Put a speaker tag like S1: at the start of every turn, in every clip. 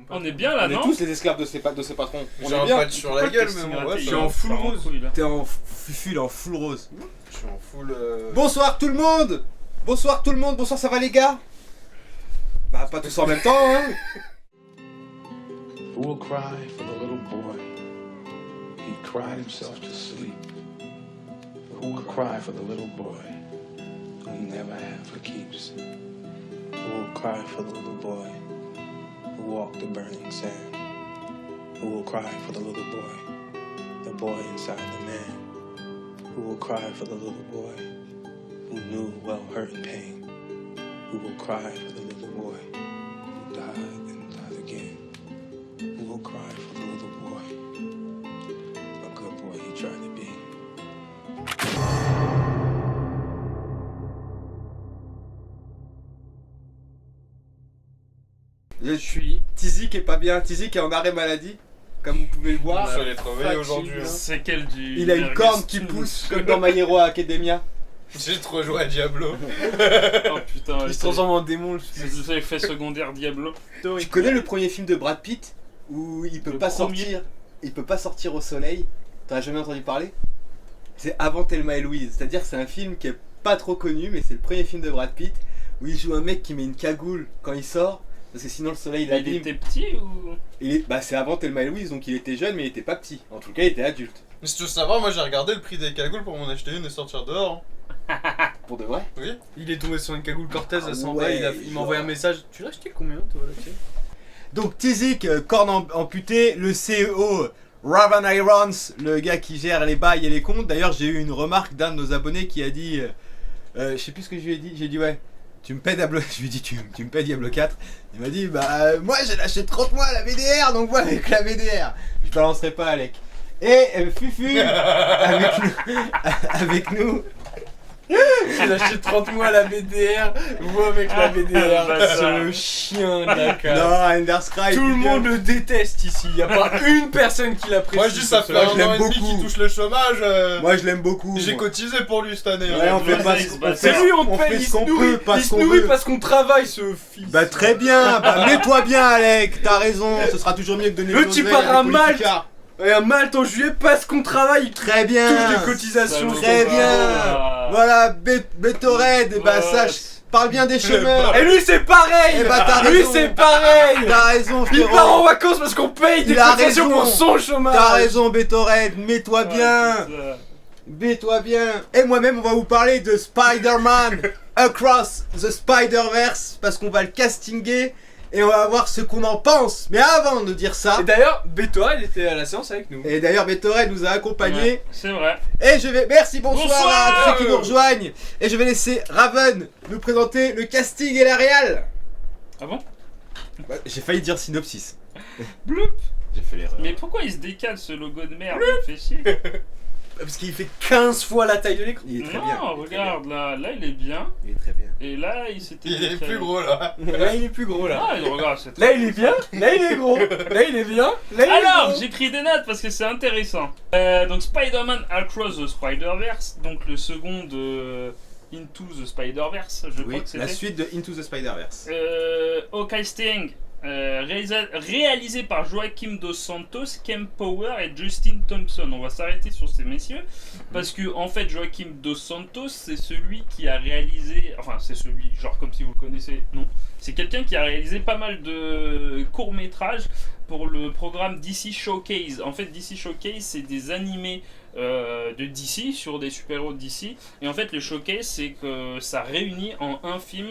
S1: On est bien là,
S2: On est
S1: non?
S2: tous les esclaves de ces patrons. On
S3: J'ai
S2: est
S3: un
S2: bien.
S3: patch sur la gueule, mais bon, ouais,
S4: Je suis
S3: ça
S4: en
S3: va.
S4: full rose.
S2: T'es en fufu là, en full rose.
S3: Je suis en full.
S2: Bonsoir tout le monde. Bonsoir tout le monde. Bonsoir, ça va les gars? Bah pas tous en même temps hein.
S5: Who will cry for the little boy? He cried himself to sleep. Who will cry for the little boy who he never had for keeps? Who will cry for the little boy who walked the burning sand? Who will cry for the little boy inside the man? Who will cry for the little boy who knew well hurt and pain? Who will cry for the little boy who died and died again? Who will cry for the little boy? A good boy he tried to be.
S2: Je suis Tizi qui est pas bien. Tizi qui est en arrêt maladie. Comme vous pouvez le voir.
S3: Je suis allé travailler aujourd'hui. Hein.
S1: C'est quel du.
S2: Il a une corne qui pousse comme dans My Hero Academia.
S3: J'ai trop joué à Diablo.
S1: Oh putain,
S4: Il se transforme en démon.
S1: c'est l'effet secondaire Diablo.
S2: Tu connais le premier film de Brad Pitt où il peut
S1: Le
S2: pas
S1: premier
S2: sortir, il peut pas sortir au soleil. T'en as jamais entendu parler? C'est Avant Thelma et Louise. C'est-à-dire que c'est un film qui est pas trop connu, mais c'est le premier film de Brad Pitt où il joue un mec qui met une cagoule quand il sort parce que sinon le soleil
S1: Il
S2: l'abîme.
S1: était petit ou.
S2: Bah c'est avant Thelma et Louise, donc il était jeune mais il était pas petit. En tout cas il était adulte.
S3: Mais si tu veux savoir, moi j'ai regardé le prix des cagoules pour m'en acheter une et sortir dehors.
S2: Pour de vrai?
S3: Oui.
S4: Il est tombé sur une cagoule Cortez à 100
S2: ouais,
S4: balles, il m'a envoyé un message. Tu l'as acheté combien toi là-dessus?
S2: Donc Tizik, corne amputée, le CEO Raven Irons, le gars qui gère les bails et les comptes. D'ailleurs j'ai eu une remarque d'un de nos abonnés qui a dit, je sais plus ce que je lui ai dit, j'ai dit ouais, tu me paies Diablo, je lui ai dit tu me paies Diablo 4. Il m'a dit bah moi j'ai lâché 30 mois à la VDR, donc moi avec la VDR, je balancerai pas Alec. Et Fufu avec nous.
S4: J'ai lâché 30 mois à la BDR, vous avec la BDR,
S1: bah,
S4: ce chien de la cave.
S2: Non, Enderscribe.
S4: Tout le monde le déteste ici, y a pas une personne qui l'apprécie.
S3: Moi je dis ça fait
S2: Moi, je
S3: un
S2: l'aime
S3: an et demi
S2: beaucoup.
S3: qu'il touche le chômage.
S2: Moi je l'aime beaucoup.
S3: J'ai
S2: moi.
S3: cotisé pour lui cette année.
S2: Ouais,
S3: hein.
S2: on fait pas
S4: C'est lui, on te
S2: fait
S4: paye, il
S2: ce
S4: se
S2: qu'on
S4: nourrit,
S2: peut, pas
S4: il
S2: ce
S4: se
S2: qu'on
S4: nourrit
S2: veut.
S4: parce qu'on travaille ce fils.
S2: Bah très bien, bah mets-toi bien Alec, t'as raison, ce sera toujours mieux que de donner
S4: Le
S2: de
S4: type
S2: l'oseille
S4: part à
S2: des
S4: Malte.
S2: politicards.
S4: Et à Malte en juillet parce qu'on travaille, il
S2: Très bien.
S4: touche des cotisations.
S2: Très bien. Voilà, Betored, bah sache, parle bien des chômeurs.
S4: Et lui c'est pareil.
S2: Eh bah, t'as
S4: Lui
S2: raison.
S4: c'est pareil.
S2: T'as raison
S4: Il
S2: frérot.
S4: part en vacances parce qu'on paye des
S2: Il a
S4: cotisations
S2: raison.
S4: pour son chômage.
S2: T'as raison Betored, mets-toi bien. Mets-toi bien. Et moi-même on va vous parler de Spider-Man Across the Spider-Verse parce qu'on va le castinguer et on va voir ce qu'on en pense. Mais avant de dire ça,
S4: Et d'ailleurs, Beto, il était à la séance avec nous.
S2: et d'ailleurs Betored nous a accompagnés.
S1: Ouais, c'est vrai.
S2: Et je vais. Merci, bonsoir,
S1: Bonsoir
S2: à tous ceux qui nous rejoignent. Et je vais laisser Raven nous présenter le casting et la réal.
S1: Ah bon?
S2: Bah, j'ai failli dire synopsis.
S1: Bloup.
S2: J'ai fait l'erreur.
S1: Mais pourquoi il se décale ce logo de merde? Il me fait chier.
S4: Parce qu'il fait 15 fois la taille de l'écran.
S2: Il est très
S1: Non,
S2: bien.
S1: regarde, là il est bien.
S2: Il est très bien.
S1: Et là, il s'était.
S3: Il est
S1: décalé.
S3: plus gros là.
S4: Là, il est plus gros là.
S1: Ah, il regarde, c'est
S4: Là, il est bien. Là, il est gros. Là, il est bien. Là, il est
S1: Alors,
S4: gros.
S1: j'ai pris des notes parce que c'est intéressant. Donc, Spider-Man Across the Spider-Verse, donc le second de Into the Spider-Verse, je crois
S2: Oui,
S1: que c'était.
S2: la suite de Into the Spider-Verse.
S1: Hawkeye Sting, réalisé par Joaquim Dos Santos, Kem Power et Justin Thompson. On va s'arrêter sur ces messieurs parce que en fait Joaquim Dos Santos c'est celui qui a réalisé, enfin c'est celui, genre comme si vous le connaissez, non, c'est quelqu'un qui a réalisé pas mal de courts-métrages pour le programme DC Showcase. En fait DC Showcase c'est des animés de DC sur des super-héros de DC, et en fait le showcase c'est que ça réunit en un film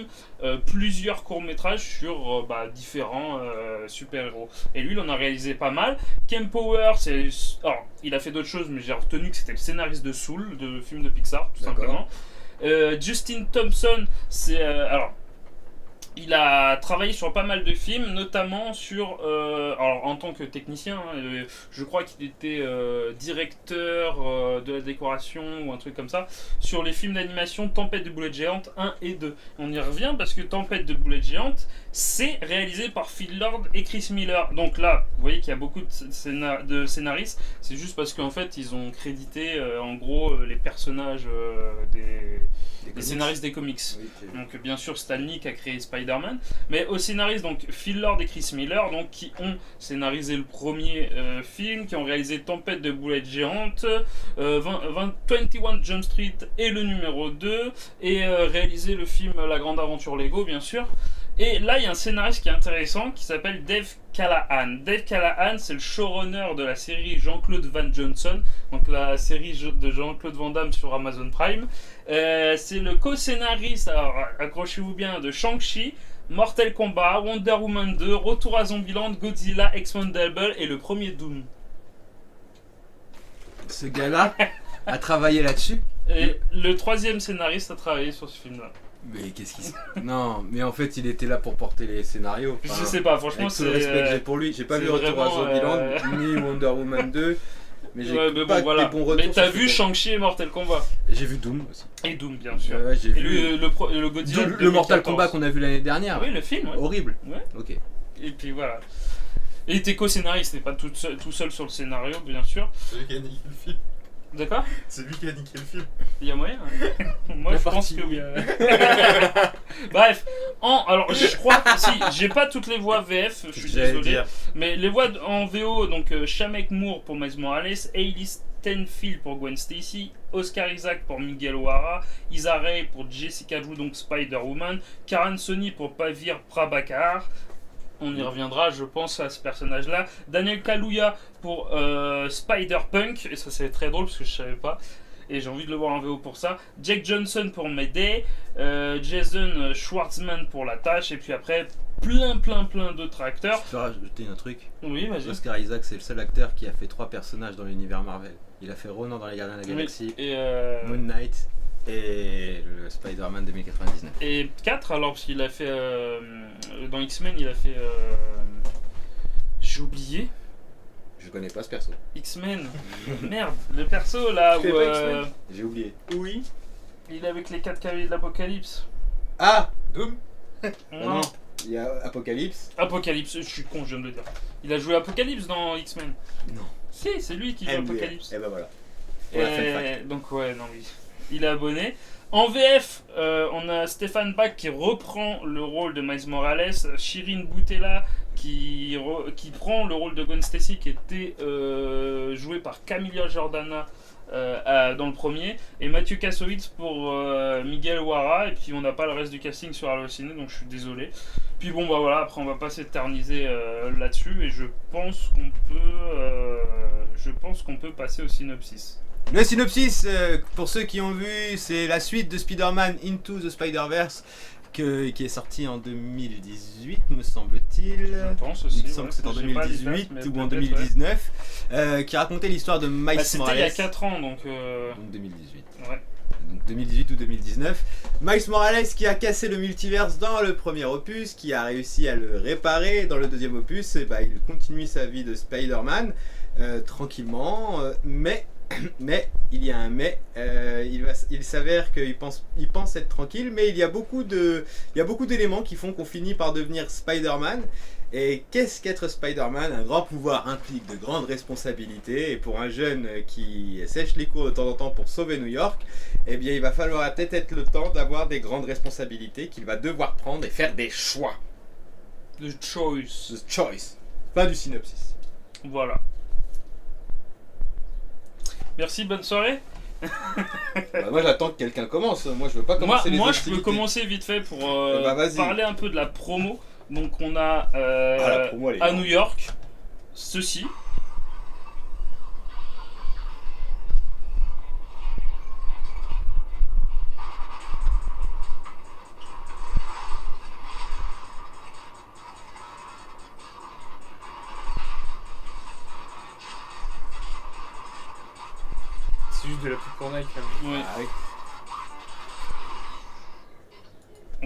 S1: plusieurs courts-métrages sur différents super-héros, et lui il en a réalisé pas mal. Kem Power, alors il a fait d'autres choses mais j'ai retenu que c'était le scénariste de Soul, de film de Pixar tout
S2: D'accord.
S1: simplement. Justin Thompson, c'est alors il a travaillé sur pas mal de films, notamment sur, alors en tant que technicien, je crois qu'il était directeur de la décoration ou un truc comme ça, sur les films d'animation Tempête de boulettes géantes 1 et 2. On y revient parce que Tempête de boulettes géantes, c'est réalisé par Phil Lord et Chris Miller. Donc là, vous voyez qu'il y a beaucoup de scénaristes, c'est juste parce qu'en fait ils ont crédité en gros les personnages des scénaristes des comics.
S2: Oui,
S1: Donc bien sûr Stan Lee qui a créé Spider-Man, Spider-Man, mais aux scénaristes donc Phil Lord et Chris Miller, donc qui ont scénarisé le premier film, qui ont réalisé Tempête de boulettes géantes, 21 Jump Street et le numéro 2, et réalisé le film La Grande Aventure Lego, bien sûr. Et là, il y a un scénariste qui est intéressant qui s'appelle Dave Callahan. Dave Callahan, c'est le showrunner de la série Jean-Claude Van Johnson, donc la série de Jean-Claude Van Damme sur Amazon Prime. C'est le co-scénariste, alors accrochez-vous bien, de Shang-Chi, Mortal Kombat, Wonder Woman 2, Retour à Zombieland, Godzilla, Expendable et le premier Doom.
S2: Ce gars-là a travaillé là-dessus.
S1: Et le troisième scénariste a travaillé sur ce film-là.
S2: Mais qu'est-ce qu'il se... Non, mais en fait, il était là pour porter les scénarios.
S1: Je sais pas, franchement,
S2: avec tout
S1: c'est...
S2: le respect que j'ai pour lui, j'ai pas
S1: c'est
S2: vu Retour à
S1: vraiment,
S2: Zombieland, ni Wonder Woman 2, mais j'ai
S1: Ouais, mais
S2: pas
S1: bon, voilà.
S2: des bons retours.
S1: Mais t'as
S2: sur ce
S1: vu
S2: film.
S1: Shang-Chi et Mortal Kombat.
S2: J'ai vu Doom aussi.
S1: Et Doom, bien sûr.
S2: Ouais, j'ai
S1: Et
S2: vu
S1: le Godzilla. de
S2: le Mortal
S1: 2014.
S2: Kombat qu'on a vu l'année dernière.
S1: Oui, le film, ouais.
S2: Horrible.
S1: Ouais.
S2: Ok.
S1: Et puis voilà. Et il était co-scénariste, il était pas tout seul sur le scénario, bien sûr.
S3: C'est lui qui a niqué le film.
S1: D'accord.
S3: C'est lui qui a niqué le film.
S1: Il y a moyen hein. Moi,
S2: La
S1: je pense
S2: partie.
S1: que oui. Bref. Alors, je crois que si, j'ai pas toutes les voix VF, je suis
S2: J'allais
S1: désolé.
S2: dire.
S1: Mais les voix en VO, donc Shamek Moore pour Miles Morales, Hailey Stenfield pour Gwen Stacy, Oscar Isaac pour Miguel O'Hara, Issa Rae pour Jessica Drew, donc Spider-Woman, Karan Soni pour Pavir Prabhakar. On y reviendra, je pense, à ce personnage-là. Daniel Kaluuya pour Spider-Punk, et ça c'est très drôle parce que je savais pas. Et j'ai envie de le voir en VO pour ça. Jake Johnson pour Mayday, Jason Schwartzman pour La Tâche, et puis après plein d'autres acteurs.
S2: Je peux rajouter un truc.
S1: Oui, vas-y.
S2: Oscar Isaac, c'est le seul acteur qui a fait 3 personnages dans l'univers Marvel. Il a fait Ronan dans les Gardiens de la Galaxie,
S1: Et,
S2: Moon Knight et le Spider-Man 2099.
S1: et 4 alors, parce qu'il a fait dans X-Men, il a fait j'ai oublié
S2: Je connais pas ce perso.
S1: X-Men. Merde, le perso là où
S4: Tu fais pas X-Men
S2: J'ai oublié.
S4: Oui.
S1: il est avec les 4 cavaliers de l'Apocalypse.
S2: Ah
S3: Doom.
S1: Non.
S2: Il y a Apocalypse.
S1: Apocalypse, je suis con, je viens de le dire. Il a joué Apocalypse dans X-Men.
S2: Non.
S1: Si, c'est lui qui joue Apocalypse.
S2: Et bah voilà. Pour la fun fact.
S1: Donc ouais, non oui. Il est abonné. En VF, on a Stéphane Bach qui reprend le rôle de Miles Morales, Shirin Boutella qui prend le rôle de Gwen Stacy qui était joué par Camilla Jordana dans le premier, et Mathieu Kassovitz pour Miguel O'Hara, et puis on n'a pas le reste du casting sur Allociné, donc je suis désolé. Puis bon bah voilà, après on va pas s'éterniser là-dessus, et je pense qu'on peut passer au synopsis.
S2: Le synopsis, pour ceux qui ont vu, c'est la suite de Spider-Man Into the Spider-Verse qui est sorti en 2018, me semble-t-il.
S1: Je pense aussi.
S2: Il me semble que c'est en
S1: j'ai pas les
S2: 2018
S1: dates, mais
S2: ou en
S1: peut-être,
S2: 2019, qui racontait l'histoire de Miles
S1: ouais. Bah, c'était
S2: Morales.
S1: il y a 4 ans, donc...
S2: Donc 2018.
S1: Ouais.
S2: Donc 2018 ou 2019. Miles Morales qui a cassé le multiverse dans le premier opus, qui a réussi à le réparer dans le deuxième opus, et bah, il continue sa vie de Spider-Man tranquillement, mais il y a un mais, il s'avère qu'il pense être tranquille, mais il y a beaucoup d'éléments qui font qu'on finit par devenir Spider-Man. Et qu'est-ce qu'être Spider-Man? Un grand pouvoir implique de grandes responsabilités, et pour un jeune qui sèche les cours de temps en temps pour sauver New York, eh bien il va falloir peut-être être le temps d'avoir des grandes responsabilités qu'il va devoir prendre et faire des choix.
S1: The Choice.
S2: The choice. Pas du synopsis.
S1: Voilà. Merci, bonne soirée.
S2: Bah, moi j'attends que quelqu'un commence, moi je veux pas commencer les
S1: Moi je
S2: hostilités.
S1: peux commencer vite fait pour
S2: Bah, vas-y.
S1: parler un peu de la promo. Donc on a
S2: la promo, elle est
S1: à
S2: énorme.
S1: New York ceci.
S4: C'est juste de la pub pour Nike. Hein.
S1: Ouais.
S2: Ah, oui.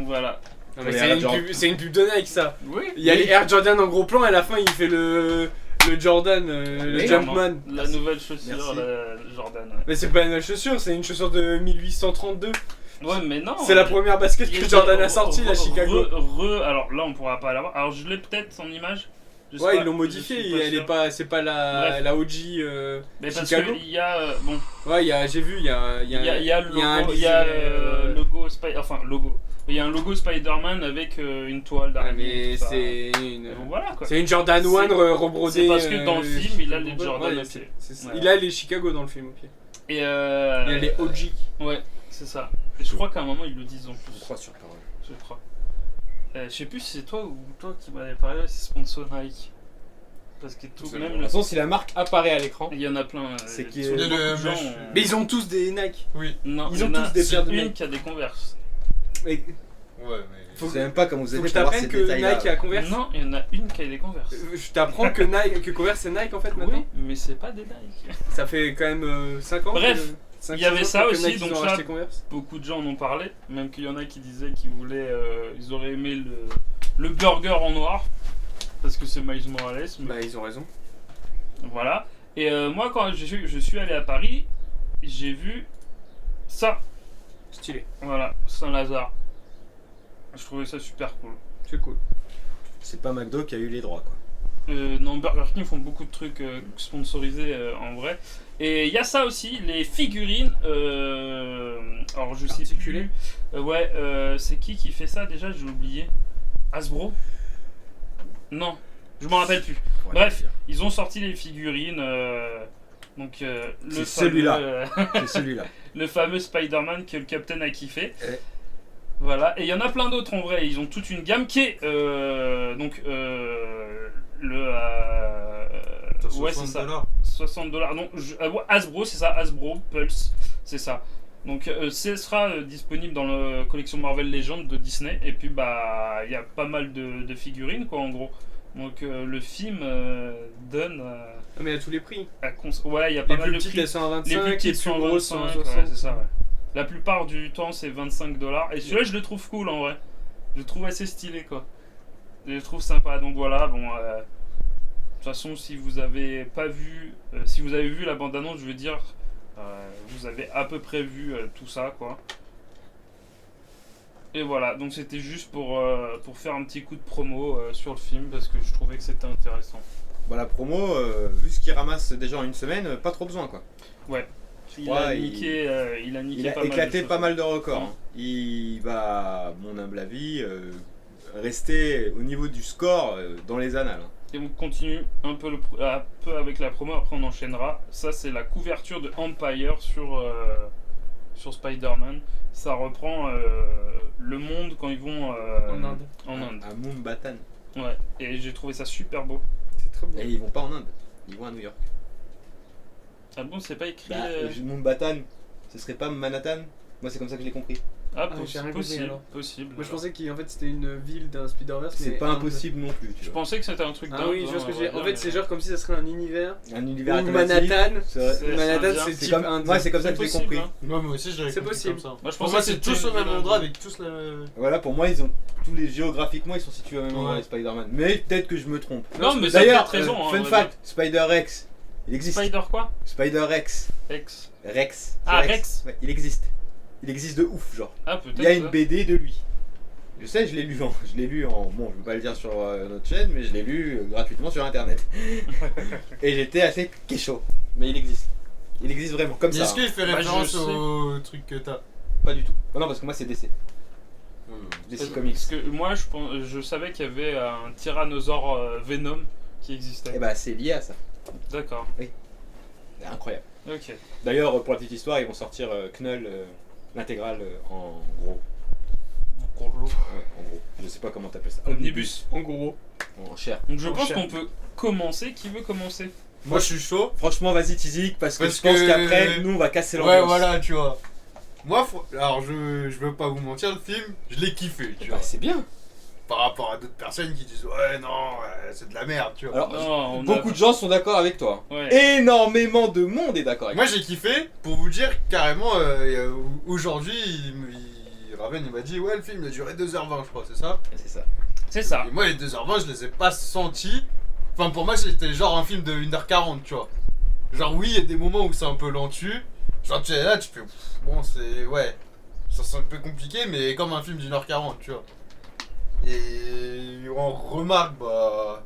S1: Voilà.
S4: Non, mais
S2: Les
S4: c'est
S2: Air
S4: une,
S2: Jordan.
S4: c'est une pub de Nike ça.
S1: Oui.
S4: Il y a les Air Jordan en gros plan et à la fin il fait le Jordan, le
S2: Oui,
S4: Jumpman.
S1: La nouvelle chaussure,
S2: Merci.
S1: la Jordan. Ouais.
S4: Mais c'est pas une chaussure, c'est une chaussure de 1832.
S1: Ouais, mais non.
S4: C'est la première basket que Jordan a sortie à Chicago.
S1: Alors là, on pourra pas l'avoir. Alors je l'ai peut-être en image. Je sais
S4: Ouais,
S1: pas,
S4: ils l'ont
S1: je
S4: modifié,
S1: suis pas
S4: elle
S1: sûr.
S4: est pas, c'est pas
S1: Bref.
S4: la OG
S1: Mais parce
S4: Chicago.
S1: qu'il y a
S4: Ouais, j'ai vu, il y a
S1: il y a le
S4: il y a un
S1: logo, il y a
S4: visuel,
S1: logo, enfin logo. Il y a un logo Spider-Man avec une toile
S4: Ah,
S1: d'araignée.
S4: mais
S1: tout ça.
S4: c'est
S1: Et
S4: une.
S1: donc voilà quoi.
S4: C'est une Jordan 1 rebrodée.
S1: C'est parce que dans le film, il a les
S4: ouais,
S1: Jordan
S4: ouais,
S1: au pied.
S4: c'est ça.
S1: Voilà.
S4: Il a les Chicago dans le film au pied.
S1: Et
S4: Il a les OG.
S1: Ouais, c'est ça. Et je crois qu'à un moment ils le disent en
S2: Je
S1: plus.
S2: crois sur parole.
S1: Je crois. Je sais plus si c'est toi ou toi qui m'avais parlé, c'est sponsor Nike. Parce que tout,
S3: C'est
S1: même
S2: De
S1: le.
S2: toute façon, si la marque apparaît à l'écran,
S1: Il y en a plein.
S2: C'est
S1: beaucoup
S2: qui-
S1: de
S3: Le
S1: gens.
S3: mèche-
S4: Mais ils ont tous des Nike.
S3: Oui.
S1: Non,
S4: ils
S1: il y
S4: ont
S1: en a
S4: tous des paires de
S1: une
S4: Nike.
S1: qui a des Converse.
S4: Mais
S3: Ouais, mais.
S2: je sais même pas comment vous
S4: faut
S2: avez
S4: que je
S2: fait avoir
S4: t'apprenne
S2: ces
S4: que
S2: détails-là.
S4: Nike a Converse.
S1: Non, il y en a une qui a des Converse.
S4: Je t'apprends que Nike, que Converse c'est Nike en fait maintenant.
S1: Oui, mais c'est pas des Nike.
S4: Ça fait quand même 5 ans.
S1: Bref,
S4: que,
S1: il y avait ça
S4: que
S1: aussi,
S4: Nike,
S1: donc
S4: ils ont
S1: ça-
S4: racheté Converse.
S1: Beaucoup de gens en ont parlé, même qu'il y en a qui disaient qu'ils voulaient, ils auraient aimé le burger en noir, parce que c'est Miles Morales, mais
S4: Bah ils ont raison.
S1: voilà. Et moi quand je suis allé à Paris, j'ai vu ça,
S4: Stylé.
S1: voilà, Saint-Lazare. Je trouvais ça super cool.
S4: C'est cool.
S2: C'est pas McDo qui a eu les droits, quoi.
S1: Non, Burger King font beaucoup de trucs sponsorisés en vrai. Et il y a ça aussi, les figurines. Alors je sais
S4: Articulées.
S1: plus. Ouais, c'est qui fait ça déjà? J'ai oublié. Hasbro? Non, je m'en rappelle plus.
S2: Ouais,
S1: Bref.
S2: je veux dire.
S1: Ils ont sorti les figurines. Donc le
S2: C'est
S1: fameux,
S2: celui-là. C'est celui-là.
S1: le fameux Spider-Man que le Captain a kiffé.
S2: Ouais.
S1: Voilà, et il y en a plein d'autres en vrai. Ils ont toute une gamme qui est donc le ouais c'est ça. $60. Non, ouais, Hasbro, c'est ça, Hasbro Pulse, c'est ça. Donc ce sera disponible dans la collection Marvel Legends de Disney. Et puis bah il y a pas mal de figurines quoi en gros. Donc le film donne
S4: Ah, mais à tous les prix.
S1: ouais il y a pas
S4: Les
S1: mal
S4: plus
S1: de
S4: petites
S1: prix.
S4: elles sont à 25,
S1: Les plus petites
S4: les
S1: sont
S4: plus grosses sont à
S1: 25,
S4: 60.
S1: ouais, c'est ça, ouais. La plupart du temps, c'est $25. Et celui-là, je le trouve cool en vrai. Je le trouve assez stylé quoi. Je le trouve sympa. Donc voilà, bon. De toute façon, si vous avez pas vu, si vous avez vu la bande-annonce, je veux dire, vous avez à peu près vu tout ça quoi. Et voilà, donc c'était juste pour faire un petit coup de promo sur le film parce que je trouvais que c'était intéressant.
S2: Bah, la promo, vu ce qu'il ramasse déjà en une semaine, pas trop besoin, quoi.
S1: Il
S2: Ouais,
S1: a
S2: il-
S1: niqué, il a niqué
S2: Il a
S1: pas mal de
S2: éclaté
S1: choses.
S2: pas mal de records. Hein. Il va, à mon humble avis, rester au niveau du score dans les annales. Hein.
S1: Et on continue un peu avec la promo, après on enchaînera. Ça c'est la couverture de Empire sur Spider-Man. Ça reprend le monde quand ils vont
S4: En Inde.
S1: en Inde.
S2: À Mumbai.
S1: Ouais. Et j'ai trouvé ça super beau.
S4: C'est très beau.
S2: Et ils vont pas en Inde, ils vont à New York.
S1: Ah bon, c'est pas écrit.
S2: Bah, Mumbai, ce serait pas Manhattan? Moi, c'est comme ça que je l'ai compris.
S1: Ah,
S4: j'ai rien compris,
S1: possible,
S4: alors.
S1: possible.
S4: Moi je pensais qu'en fait c'était une ville d'un Spider-Verse.
S2: C'est
S4: mais
S2: pas
S4: Inde.
S2: impossible non plus. Tu
S1: Je
S2: vois.
S1: pensais que c'était un truc
S4: Ah
S1: d'Inde,
S4: oui, je vois ce que
S1: hein,
S4: je veux dire.
S1: on
S4: En
S1: va
S4: fait,
S1: dire,
S4: c'est
S1: mais-
S4: genre comme si ça serait un univers.
S2: Un univers
S4: Ou
S2: alternatif.
S4: Manhattan.
S2: C'est-
S1: C'est-
S4: Manhattan
S1: indien.
S4: c'est
S2: C'est
S4: type
S2: comme,
S4: Inde.
S2: ouais, c'est comme ça
S1: C'est
S2: que je l'ai
S1: possible,
S2: compris.
S1: hein.
S3: Moi aussi, je l'avais
S4: C'est
S3: compris
S4: possible.
S3: comme ça.
S1: Moi, je
S3: Pour
S1: pensais
S3: moi,
S1: que
S3: c'est
S1: c'était
S3: tous au
S1: une
S3: même
S1: ville
S3: endroit
S1: indienne.
S3: avec tous la.
S2: Voilà, pour moi, ils ont tous les géographiquement, ils sont situés au même endroit,
S3: Ouais.
S2: les Spider-Man. Mais peut-être que je me trompe.
S1: Non, mais ça
S2: D'ailleurs,
S1: peut être raison. hein,
S2: fun
S1: on va
S2: fact, Spider-Rex, il existe.
S1: Spider quoi?
S2: Spider-Rex,
S1: X.
S2: Rex.
S1: Ah,
S2: Rex.
S1: Rex.
S2: Ouais, il existe. Il existe de ouf, genre.
S1: Ah, peut-être.
S2: Il y a une
S1: ça.
S2: BD de lui. Je sais, je l'ai lu en. Bon, je vais pas le dire sur notre chaîne, mais je l'ai lu gratuitement sur internet. Et j'étais assez kécho. Mais il existe. Il existe vraiment, comme ça.
S3: Est-ce qu'il fait
S1: Bah,
S3: référence
S1: je sais.
S3: au truc que t'as?
S2: Pas du tout. Oh non, parce que moi c'est DC. DC Comics.
S1: Parce que moi, je savais qu'il y avait un tyrannosaure Venom qui existait.
S2: Et bah, c'est lié à ça.
S1: D'accord.
S2: C'est incroyable.
S1: Ok.
S2: D'ailleurs, pour la petite histoire, ils vont sortir Knull, l'intégrale en gros.
S1: En gros.
S2: Ouais, en gros. Je sais pas comment t'appelles ça.
S1: Omnibus.
S4: En gros.
S2: En chair.
S1: Donc je
S4: En
S1: pense
S4: chair.
S1: qu'on peut commencer. Qui veut commencer?
S3: Moi, je suis chaud.
S2: Franchement, vas-y, Tizik, parce que
S3: Parce
S2: je pense
S3: que-
S2: qu'après, nous, on va casser l'ambiance.
S3: Ouais, voilà, tu vois. Moi, alors je veux pas vous mentir, le film, je l'ai kiffé, tu
S2: Bah,
S3: vois.
S2: c'est bien.
S3: Par rapport à d'autres personnes qui disent ouais, non, c'est de la merde, tu vois.
S2: Alors,
S1: Non, on
S2: beaucoup
S1: a-
S2: de gens sont d'accord avec toi.
S1: Ouais.
S2: Énormément de monde est d'accord avec
S3: Moi, j'ai kiffé pour vous dire carrément, aujourd'hui, Raven il m'a dit ouais, le film il a duré 2h20, je crois, c'est ça?
S2: toi. C'est ça.
S1: C'est ça.
S3: Et moi, les 2h20, je les ai pas sentis. Enfin, pour moi, c'était genre un film de 1h40, tu vois. Genre, oui, il y a des moments où c'est un peu lentu. Genre, tu es là, tu fais, pff, bon, c'est. Ouais. Ça c'est un peu compliqué, mais comme un film d'1h40, tu vois. Et en remarque, bah.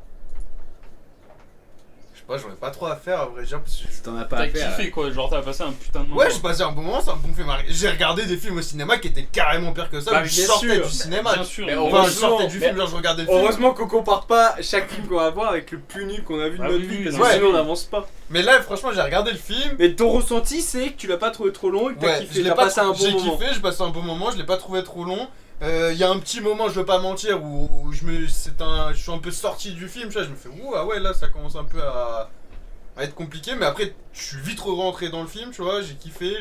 S3: Je sais pas, j'en ai pas trop à faire, à vrai dire, parce que
S2: t'en as pas
S1: T'as
S2: à faire.
S1: kiffé quoi, genre t'as passé un putain de moment.
S3: Ouais, j'ai passé un bon moment, ça me fait marrer. J'ai regardé des films au cinéma qui étaient carrément pires que ça,
S4: Bah,
S3: mais je
S4: bien
S3: sortais
S4: sûr.
S3: du cinéma.
S1: Bien sûr.
S4: Mais
S1: mais-
S3: Enfin, je
S4: heureusement,
S3: sortais du
S4: mais-
S3: film, genre je regardais le film.
S4: Heureusement qu'on compare pas chaque film qu'on va voir avec le plus nul qu'on a vu de
S1: Ah
S4: notre
S1: oui,
S4: vie,
S1: oui,
S4: parce
S1: non,
S4: que
S3: ouais.
S4: sinon on n'avance pas.
S3: Mais là, franchement, j'ai regardé le film.
S4: Mais ton ressenti, c'est que tu l'as pas trouvé trop long et que t'as
S3: Ouais,
S4: kiffé,
S3: je l'ai
S4: t'as
S3: pas
S4: passé un bon
S3: j'ai
S4: moment.
S3: kiffé, j'ai passé un bon moment, je l'ai pas trouvé trop long. Il y a un petit moment, je veux pas mentir, où je suis un peu sorti du film, tu vois, je me fais ouh, ah ouais, là ça commence un peu à être compliqué, mais après je suis vite rentré dans le film, tu vois, j'ai kiffé,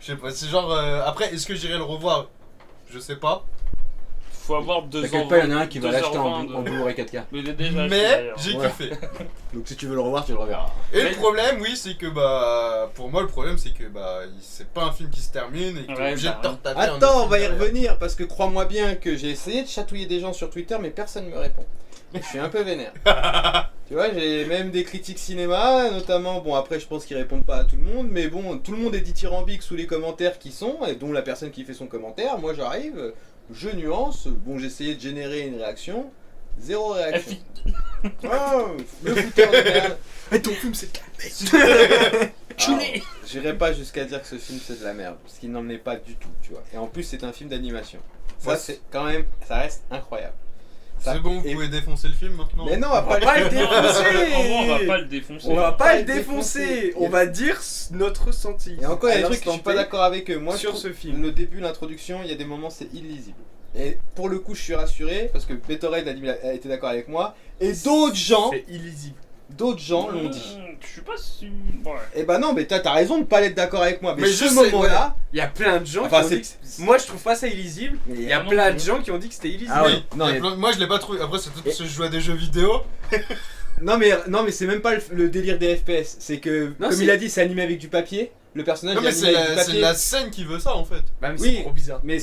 S3: je sais pas, c'est genre après est-ce que j'irai le revoir? Je sais pas.
S1: Faut avoir 2 ans.
S2: T'inquiète pas, il y en a un qui va
S1: 2h20
S2: l'acheter en
S1: de-
S2: Blu-ray 4K.
S1: Mais il est déjà acheté,
S3: Mais
S1: d'ailleurs.
S3: j'ai
S2: Ouais.
S3: kiffé.
S2: Donc si tu veux le revoir, tu le reverras.
S3: Et
S1: Mais-
S3: le problème, oui, c'est que bah pour moi le problème c'est que bah c'est pas un film qui se termine et que t'es
S1: Ouais,
S3: obligé de
S1: bah,
S3: te
S1: ouais.
S3: retaper un autre
S2: Attends, on
S3: film
S2: va y
S3: derrière.
S2: revenir parce que crois-moi bien que j'ai essayé de chatouiller des gens sur Twitter, mais personne me répond. Je suis un peu vénère. Tu vois, j'ai même des critiques cinéma, notamment, bon après je pense qu'ils répondent pas à tout le monde, mais bon, tout le monde est dithyrambique sous les commentaires qui sont, et dont la personne qui fait son commentaire, moi j'arrive, je nuance, bon j'ai essayé de générer une réaction, zéro réaction. Oh, le fouteur de merde.
S4: Mais ton film, c'est de la merde.
S1: Culé.
S2: J'irai pas jusqu'à dire que ce film c'est de la merde, parce qu'il n'en est pas du tout, tu vois. Et en plus c'est un film d'animation. Ça
S3: Ouais.
S2: c'est quand même, ça reste incroyable. Ça-
S3: C'est bon, vous
S2: et-
S3: pouvez défoncer le film maintenant.
S2: Mais non, on va pas
S4: pas le
S2: le
S1: En vrai, on va
S4: défoncer.
S1: pas le défoncer.
S4: On va
S2: pas
S4: pas
S2: le
S4: le
S2: défoncer.
S4: défoncer. On va dire notre ressenti.
S2: Et encore, il y a des
S4: À
S2: trucs que je suis pas
S4: l'instant
S2: d'accord avec eux. Moi, je
S4: sur
S2: trouve
S4: ce film.
S2: le début, l'introduction, il y a des moments, c'est illisible. Et pour le coup, je suis rassuré parce que Betorred a été d'accord avec moi. Et d'autres gens
S4: C'est illisible.
S2: l'ont dit.
S1: Je suis pas sûr. Ouais.
S2: Et bah non, mais t'as raison de pas être d'accord avec moi. Mais,
S3: Mais
S2: ce
S3: je sais,
S2: moment-là,
S4: Il y a plein de gens
S2: Enfin,
S4: qui ont
S2: c'est-
S4: dit que moi je trouve pas ça illisible.
S2: Mais
S4: Il y a
S1: non
S4: plein
S1: plus.
S4: de gens qui ont dit que c'était illisible.
S2: Ah ouais.
S3: Oui,
S2: non,
S3: il y a
S2: mais-
S3: plein- moi je l'ai pas trouvé. Après, c'est peut-être parce que je joue à des jeux vidéo.
S2: non mais c'est même pas le délire des FPS. C'est que,
S4: Non,
S2: comme
S4: c'est-
S2: il a dit, c'est animé avec du papier. Le personnage
S3: Non,
S2: est
S3: mais
S2: animé
S3: c'est
S2: avec du papier.
S3: la scène qui veut ça en fait.
S4: Bah, mais
S2: Oui.
S4: c'est trop bizarre.
S2: Mais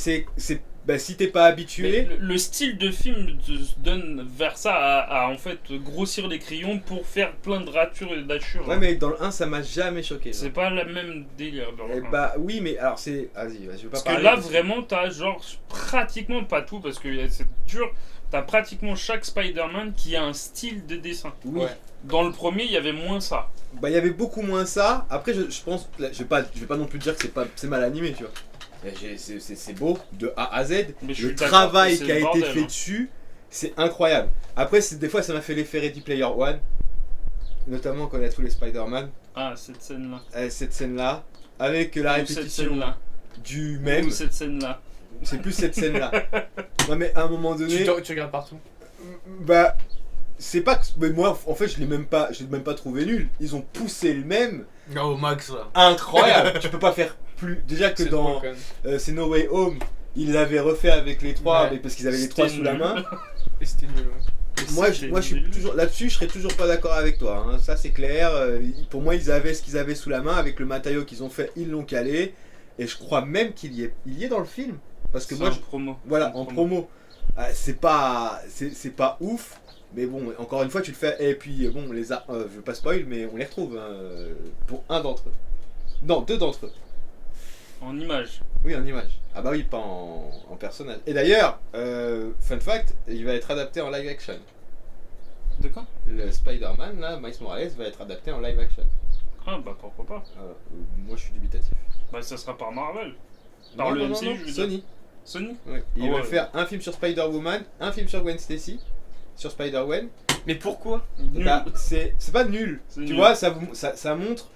S2: bah, si t'es pas habitué.
S1: Mais le style de film te donne vers ça à en fait grossir les crayons pour faire plein de ratures et d'hachures.
S2: Ouais, mais dans le 1, ça m'a jamais choqué.
S1: C'est pas le même délire. dans le
S2: Eh
S1: un.
S2: bah oui, mais alors c'est. Vas-y, je vais pas
S1: Parce que
S2: parler.
S1: là vraiment t'as genre pratiquement pas tout parce que c'est dur. T'as pratiquement chaque Spider-Man qui a un style de dessin.
S2: Oui.
S3: Ouais.
S1: Dans le premier, il y avait moins ça.
S2: Bah il y avait beaucoup moins ça. Après, je pense. Là, je vais pas non plus dire que c'est mal animé, tu vois. C'est beau de A à Z.
S1: Mais je
S2: Le
S1: suis d'accord
S2: travail
S1: que c'est
S2: qui a
S1: le
S2: été
S1: bordel,
S2: fait
S1: hein.
S2: dessus, c'est incroyable. Après, des fois, ça m'a fait l'effet Ready Player One. Notamment quand il y a tous les Spider-Man.
S1: Ah, cette scène-là.
S2: Cette scène-là. Avec la
S1: Ou cette
S2: répétition
S1: scène-là.
S2: du même.
S1: Ou cette scène-là.
S2: C'est plus cette scène-là. Non, mais à un moment donné.
S4: Tu regardes partout.
S2: Bah, c'est pas que. Mais moi, en fait, je l'ai même pas trouvé nul. Ils ont poussé le même.
S3: Oh, Max là.
S2: Incroyable. Tu peux pas faire plus. Déjà que
S4: C'est
S2: dans
S4: drôle, quand même.
S2: c'est No Way Home, ils l'avaient refait avec les trois,
S4: Ouais.
S2: mais parce qu'ils avaient les
S1: C'était
S2: trois sous la
S1: nul.
S2: main.
S4: Et c'était nul. Ouais.
S2: Moi,
S1: C'était
S2: je suis
S1: nul.
S2: toujours là-dessus, je serais toujours pas d'accord avec toi. Hein. Ça, c'est clair. Pour moi, ils avaient ce qu'ils avaient sous la main avec le matériau qu'ils ont fait, ils l'ont calé. Et je crois même qu'il y est dans le film, parce que
S1: C'est
S2: moi,
S1: en promo.
S2: voilà,
S1: C'est
S2: en promo, c'est pas ouf. Mais bon, encore une fois, tu le fais. Et puis, bon, je veux pas spoil, mais on les retrouve hein, pour un d'entre eux. Non, deux d'entre eux.
S1: En image.
S2: Oui, en image. Ah bah oui, pas en personnage. Et d'ailleurs, fun fact, il va être adapté en live action.
S1: De quoi?
S2: Le Spider-Man, là, Miles Morales, va être adapté en live action.
S1: Ah bah pourquoi pas.
S2: Moi, je suis dubitatif.
S1: Bah ça sera par Marvel. Par
S2: Non,
S1: le
S2: non, non,
S1: MCU,
S2: non,
S1: je veux dire.
S2: Sony.
S1: Sony.
S2: Oui. Ils
S1: Ah ouais.
S2: veulent faire un film sur Spider-Woman, un film sur Gwen Stacy, sur Spider-Gwen.
S4: Mais pourquoi?
S1: Nul.
S2: Bah, c'est pas nul.
S1: C'est
S2: Tu
S1: nul.
S2: vois, ça montre.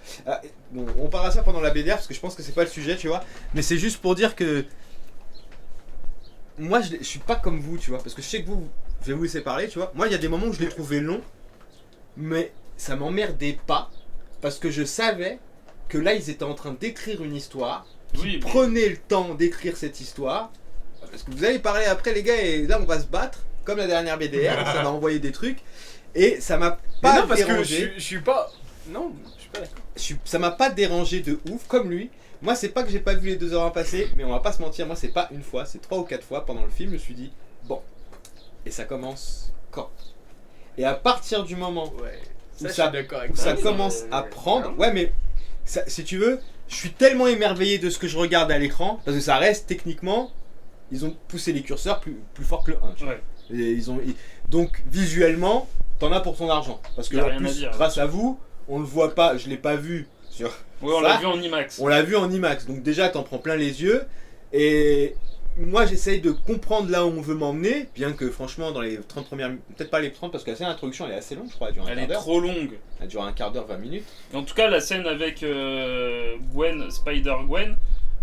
S2: Bon, on parlera ça pendant la BDR parce que je pense que c'est pas le sujet, tu vois. Mais c'est juste pour dire que. Moi, je suis pas comme vous, tu vois. Parce que je sais que vous. Je vais vous laisser parler, tu vois. Moi, il y a des moments où je l'ai trouvé long. Mais ça m'emmerdait pas. Parce que je savais que là, ils étaient en train d'écrire une histoire.
S1: Oui, mais-
S2: Prenez le temps d'écrire cette histoire. Parce que vous allez parler après, les gars, et là, on va se battre. Comme la dernière BDR, ça m'a envoyé des trucs. Et ça m'a
S4: Mais
S2: pas
S4: non, parce que
S2: dérangé.
S4: je suis pas. Non, je suis pas d'accord.
S2: Ça m'a pas dérangé de ouf, comme lui. Moi, c'est pas que j'ai pas vu les 2 heures passer, mais on va pas se mentir, moi, c'est pas une fois, c'est 3 ou 4 fois pendant le film, je me suis dit, bon. Et ça commence quand? Et à partir du moment
S4: Ouais.
S2: Où
S4: Ça, je
S2: ça-
S4: suis d'accord avec
S2: où ça
S1: oui,
S2: commence à
S1: ouais.
S2: prendre, ouais, mais si tu veux, je suis tellement émerveillé de ce que je regarde à l'écran, parce que ça reste techniquement, ils ont poussé les curseurs plus fort que le 1. tu vois.
S1: Ouais.
S2: Et donc visuellement, t'en as pour ton argent. Parce que
S1: Y a
S2: en
S1: rien à
S2: plus,
S1: dire,
S2: grâce à vous, on le voit pas, je l'ai pas vu sur.
S1: Ouais, on
S2: ça.
S1: l'a vu en IMAX.
S2: On l'a vu en IMAX, donc déjà t'en prends plein les yeux. Et moi j'essaye de comprendre là où on veut m'emmener, bien que franchement dans les 30 premières minutes, peut-être pas les 30 parce que la scène d'introduction elle est assez longue, je crois, elle dure un
S1: Elle
S2: quart
S1: est
S2: d'heure.
S1: trop longue.
S2: Elle dure un quart d'heure, 20 minutes.
S1: En tout cas, la scène avec Gwen, Spider-Gwen,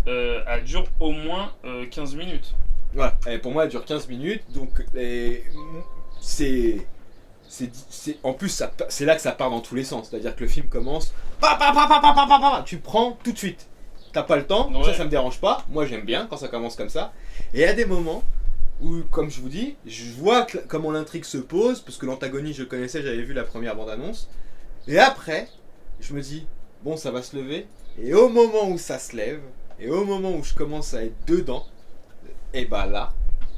S1: elle dure au moins 15 minutes.
S2: Voilà, et pour moi elle dure 15 minutes, donc c'est. En plus, c'est là que ça part dans tous les sens. C'est-à-dire que le film commence. Tu prends tout de suite. T'as pas le temps,
S1: Ouais.
S2: ça me dérange pas. Moi j'aime bien quand ça commence comme ça. Et il y a des moments où, comme je vous dis, je vois comment l'intrigue se pose, parce que l'antagoniste je connaissais, j'avais vu la première bande-annonce. Et après, je me dis, bon, ça va se lever. Et au moment où ça se lève, et au moment où je commence à être dedans, et bah là,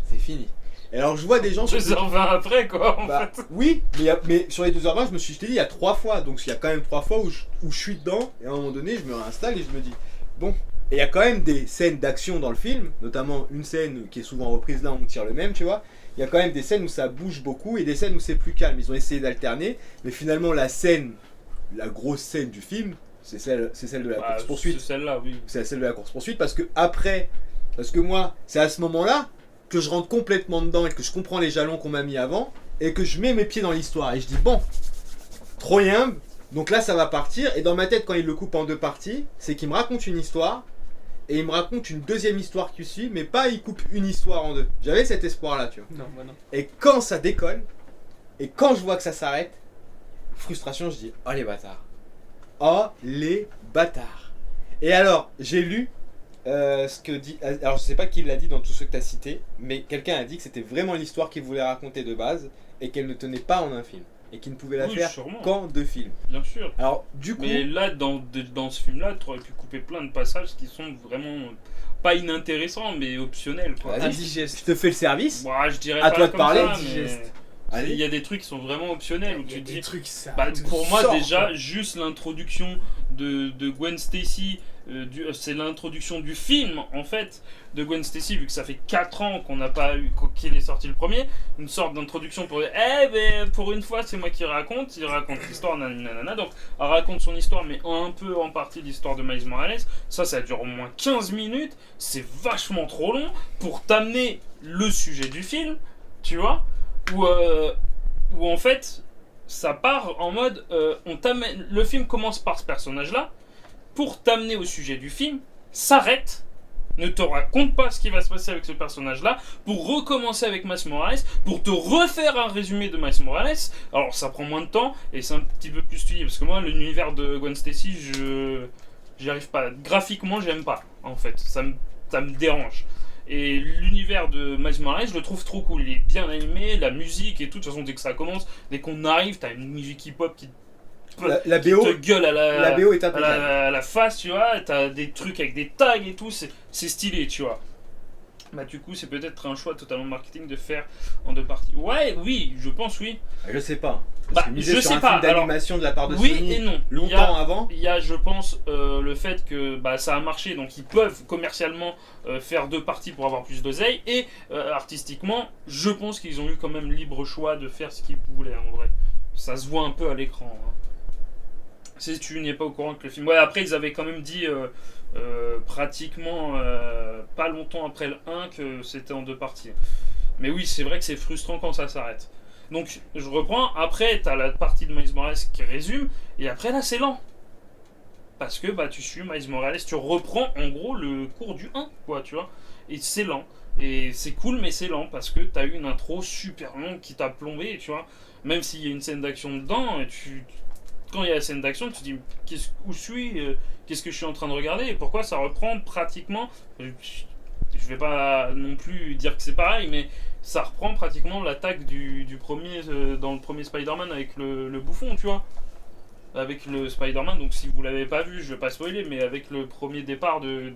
S2: c'est fini. Et alors je vois des gens...
S1: 2h20 après, quoi, en
S2: Bah,
S1: fait.
S2: oui, mais sur les 2h20, je t'ai dit, il y a 3 fois. Donc il y a quand même 3 fois où je suis dedans. Et à un moment donné, je me réinstalle et je me dis, bon. Et il y a quand même des scènes d'action dans le film. Notamment une scène qui est souvent reprise là, on tire le même, tu vois. Il y a quand même des scènes où ça bouge beaucoup et des scènes où c'est plus calme. Ils ont essayé d'alterner. Mais finalement, la grosse scène du film, c'est celle de la course-poursuite.
S1: C'est celle-là, oui.
S2: C'est celle de la course-poursuite parce que moi, c'est à ce moment-là que je rentre complètement dedans et que je comprends les jalons qu'on m'a mis avant et que je mets mes pieds dans l'histoire et je dis bon, trop yimbe, donc là ça va partir. Et dans ma tête, quand il le coupe en 2 parties, c'est qu'il me raconte une histoire et il me raconte une deuxième histoire qui suit, mais pas il coupe une histoire en 2. J'avais cet espoir là, tu vois.
S4: Non, bah non.
S2: Et quand ça décolle et quand je vois que ça s'arrête, frustration, je dis oh les bâtards, oh les bâtards. Et alors j'ai lu ce que dit. Alors je sais pas qui l'a dit dans tous ceux que tu as cités, mais quelqu'un a dit que c'était vraiment l'histoire qu'il voulait raconter de base et qu'elle ne tenait pas en un film et qu'il ne pouvait la
S1: Oui,
S2: faire
S1: sûrement.
S2: qu'en 2 films.
S1: Bien sûr.
S2: Alors du coup,
S1: Mais là, dans ce film-là, tu aurais pu couper plein de passages qui sont vraiment pas inintéressants, mais optionnels, quoi.
S2: Vas-y.
S4: Indigeste.
S2: je te fais le service.
S1: Bah, je dirais
S2: À
S1: pas
S2: toi de
S1: comme
S2: parler,
S1: ça, mais
S4: digeste.
S2: Allez.
S1: il y a des trucs qui sont vraiment optionnels où
S4: Il y a
S1: tu te
S4: des
S1: dis.
S4: trucs, ça.
S1: Bah, pour moi,
S4: sort,
S1: déjà,
S4: quoi.
S1: juste l'introduction de Gwen Stacy, c'est l'introduction du film, en fait, de Gwen Stacy, vu que ça fait 4 ans qu'on n'a pas eu, qu'il est sorti le premier, une sorte d'introduction pour dire, ben, pour une fois, c'est moi qui raconte, il raconte l'histoire, nanana, donc, elle raconte son histoire, mais un peu en partie l'histoire de Miles Morales, ça dure au moins 15 minutes, c'est vachement trop long pour t'amener le sujet du film, tu vois, où en fait, ça part en mode, le film commence par ce personnage-là, pour t'amener au sujet du film, s'arrête, ne te raconte pas ce qui va se passer avec ce personnage-là, pour recommencer avec Miles Morales, pour te refaire un résumé de Miles Morales. Alors ça prend moins de temps et c'est un petit peu plus studié, parce que moi, l'univers de Gwen Stacy, j'y arrive pas. Graphiquement, j'aime pas, en fait. Ça me dérange. Et l'univers de Miles Morales, je le trouve trop cool. Il est bien animé, la musique et tout. De toute façon, dès que ça commence, dès qu'on arrive, t'as une musique hip-hop qui
S2: La BO,
S1: te gueule à
S2: la BO est
S1: à
S2: impeccable.
S1: la face, tu vois. T'as des trucs avec des tags et tout. C'est stylé, tu vois. Bah, du coup, c'est peut-être un choix totalement marketing de faire en 2 parties. Ouais, oui, je pense, oui.
S2: Je sais pas.
S1: Bah,
S2: Parce que miser
S1: je
S2: sur
S1: sais
S2: un
S1: pas.
S2: film d'animation de la part de
S1: Oui
S2: Sony
S1: et non.
S2: longtemps avant.
S1: Il y a, je pense, le fait que bah, ça a marché, donc ils peuvent commercialement faire 2 parties pour avoir plus d'oseille, et artistiquement, je pense qu'ils ont eu quand même libre choix de faire ce qu'ils voulaient en vrai. Ça se voit un peu à l'écran. Hein. Si tu n'es pas au courant que le film. Ouais, après, ils avaient quand même dit pratiquement pas longtemps après le 1 que c'était en 2 parties. Mais oui, c'est vrai que c'est frustrant quand ça s'arrête. Donc, je reprends. Après, t'as la partie de Miles Morales qui résume. Et après, là, c'est lent. Parce que bah, tu suis Miles Morales, tu reprends en gros le cours du 1, quoi, tu vois. Et c'est lent. Et c'est cool, mais c'est lent parce que t'as eu une intro super longue qui t'a plombé, tu vois. Même s'il y a une scène d'action dedans, quand il y a la scène d'action, tu te dis où je suis, qu'est-ce que je suis en train de regarder et pourquoi ça reprend pratiquement. Je vais pas non plus dire que c'est pareil, mais ça reprend pratiquement l'attaque du premier dans le premier Spider-Man avec le bouffon, tu vois. Avec le Spider-Man, donc si vous l'avez pas vu, je vais pas spoiler, mais avec le premier départ de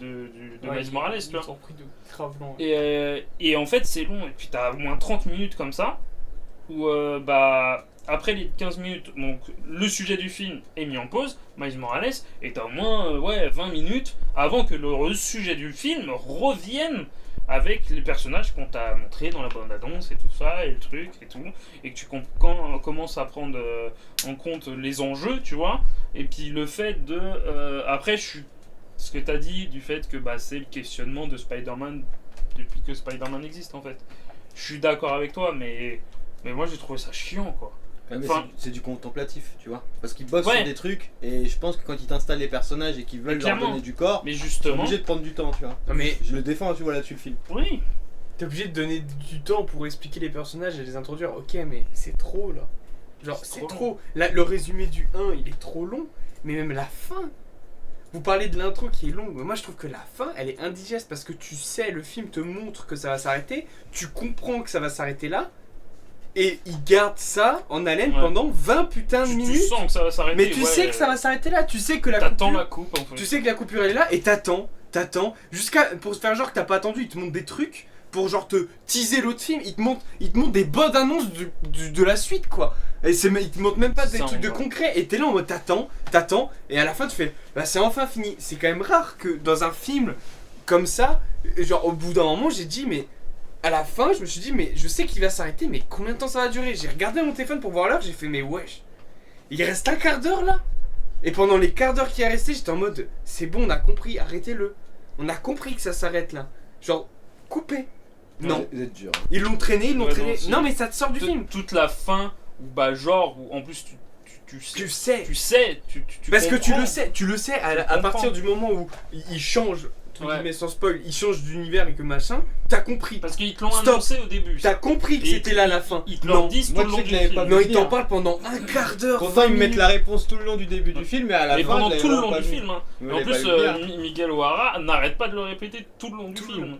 S1: Miles Morales, tu vois.
S4: Ils ont pris de grave long.
S1: Et en fait, c'est long, et puis t'as au moins 30 minutes comme ça, où bah après les 15 minutes, donc le sujet du film est mis en pause, Miles Morales, et t'as au moins 20 minutes avant que le sujet du film revienne avec les personnages qu'on t'a montrés dans la bande-annonce et tout ça, et le truc et tout, et que tu commences à prendre en compte les enjeux, tu vois, et puis le fait de... après, ce que t'as dit du fait que c'est le questionnement de Spider-Man depuis que Spider-Man existe, en fait. Je suis d'accord avec toi, mais moi j'ai trouvé ça chiant, quoi.
S2: Ouais, mais
S1: Enfin-
S2: c'est du contemplatif, tu vois. Parce qu'ils bossent
S1: Ouais.
S2: sur des trucs, et je pense que quand ils t'installent les personnages et qu'ils veulent leur
S1: Clairement.
S2: donner du corps,
S1: Mais
S2: ils sont
S1: justement,
S2: obligés de prendre du temps, tu vois.
S4: Non, mais
S2: Je le défends, tu vois, là-dessus, le film.
S1: oui,
S4: t'es obligé de donner du temps pour expliquer les personnages et les introduire. Ok, mais c'est trop là. Genre,
S1: C'est
S4: c'est
S1: trop
S4: trop. Là, le résumé du 1, il est trop long. Mais même la fin. Vous parlez de l'intro qui est longue. Mais moi, je trouve que la fin, elle est indigeste parce que tu sais, le film te montre que ça va s'arrêter. Tu comprends que ça va s'arrêter là. Et il garde ça en haleine
S1: Ouais.
S4: pendant 20 putains de
S1: tu
S4: minutes.
S1: sens que ça va s'arrêter.
S4: Mais tu
S1: ouais,
S4: sais que ça va s'arrêter là. Tu sais que la
S1: T'attends
S4: coupure,
S1: la coupe, en fait.
S4: tu sais que la coupure elle est là et t'attends, jusqu'à pour se faire genre que t'as pas attendu, il te montre des trucs pour genre te teaser l'autre film, il te montre des bonnes annonces de la suite quoi. Et il te montre même pas des
S1: Ça,
S4: trucs de
S1: ouais.
S4: concret et t'es là en mode t'attends et à la fin tu fais bah c'est enfin fini. C'est quand même rare que dans un film comme ça, genre au bout d'un moment j'ai dit mais à la fin je me suis dit mais je sais qu'il va s'arrêter mais combien de temps ça va durer? J'ai regardé mon téléphone pour voir l'heure, j'ai fait mais wesh, il reste un quart d'heure là. Et pendant les quarts d'heure qui est resté, j'étais en mode c'est bon, on a compris, arrêtez-le. On a compris que ça s'arrête là. Genre, coupez. Non.
S2: Vous êtes dur.
S4: Ils l'ont traîné,
S1: Ouais,
S4: traîné.
S1: non, si.
S4: Non, mais ça te sort du film.
S1: Toute la fin, où genre, où en plus
S4: Tu sais.
S1: tu sais, tu
S4: Parce que tu
S1: comprends.
S4: le sais à
S1: comprends.
S4: partir du moment où il change, entre
S1: Ouais.
S4: guillemets sans spoil, il change d'univers et que machin, t'as compris.
S1: Parce qu'ils te l'ont
S4: Stop.
S1: annoncé au début.
S4: T'as compris que
S1: Et
S4: c'était là la fin.
S1: Ils te l'ont dit tout
S2: Moi,
S1: le
S2: tu
S1: long
S2: sais
S1: du
S2: que je l'avais
S1: film.
S2: pas
S4: Non,
S2: vu
S4: il t'en
S2: venir.
S4: parle pendant un quart d'heure.
S2: Pourtant,
S4: 20
S2: ils mettent
S4: minutes.
S2: la réponse tout le long du début du film, mais à la
S1: Et
S2: fin,
S1: pendant
S2: je
S1: tout le
S2: l'avais
S1: long
S2: pas
S1: du
S2: vu.
S1: film. Hein.
S2: Je
S1: Et en
S2: l'avais
S1: plus,
S2: pas vu venir.
S1: Miguel O'Hara n'arrête pas de le répéter tout le long du
S4: Tout le
S1: film.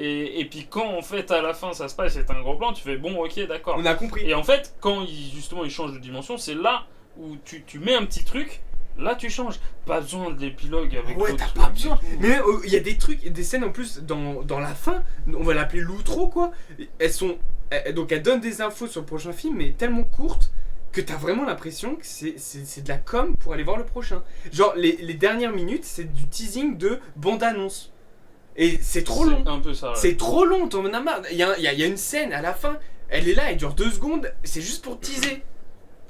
S1: Et puis quand en fait à la fin ça se passe, c'est un gros plan, tu fais bon ok d'accord.
S4: On a compris.
S1: Et en fait quand justement il change de dimension, c'est là où tu mets un petit truc, là tu changes. Pas besoin de l'épilogue avec
S4: Ouais,
S1: l'autre
S4: t'as
S1: truc
S4: pas
S1: et
S4: besoin.
S1: tout.
S4: Mais même, il y a des trucs, des scènes en plus dans la fin, on va l'appeler l'outro quoi. Donc elles donnent des infos sur le prochain film, mais tellement courtes que t'as vraiment l'impression que c'est de la com pour aller voir le prochain. Genre les dernières minutes, c'est du teasing de bande-annonce. Et c'est trop long.
S1: C'est un peu ça. Ouais.
S4: C'est trop long, t'en as marre. Il y a une scène à la fin, elle est là, elle dure 2 secondes, c'est juste pour teaser.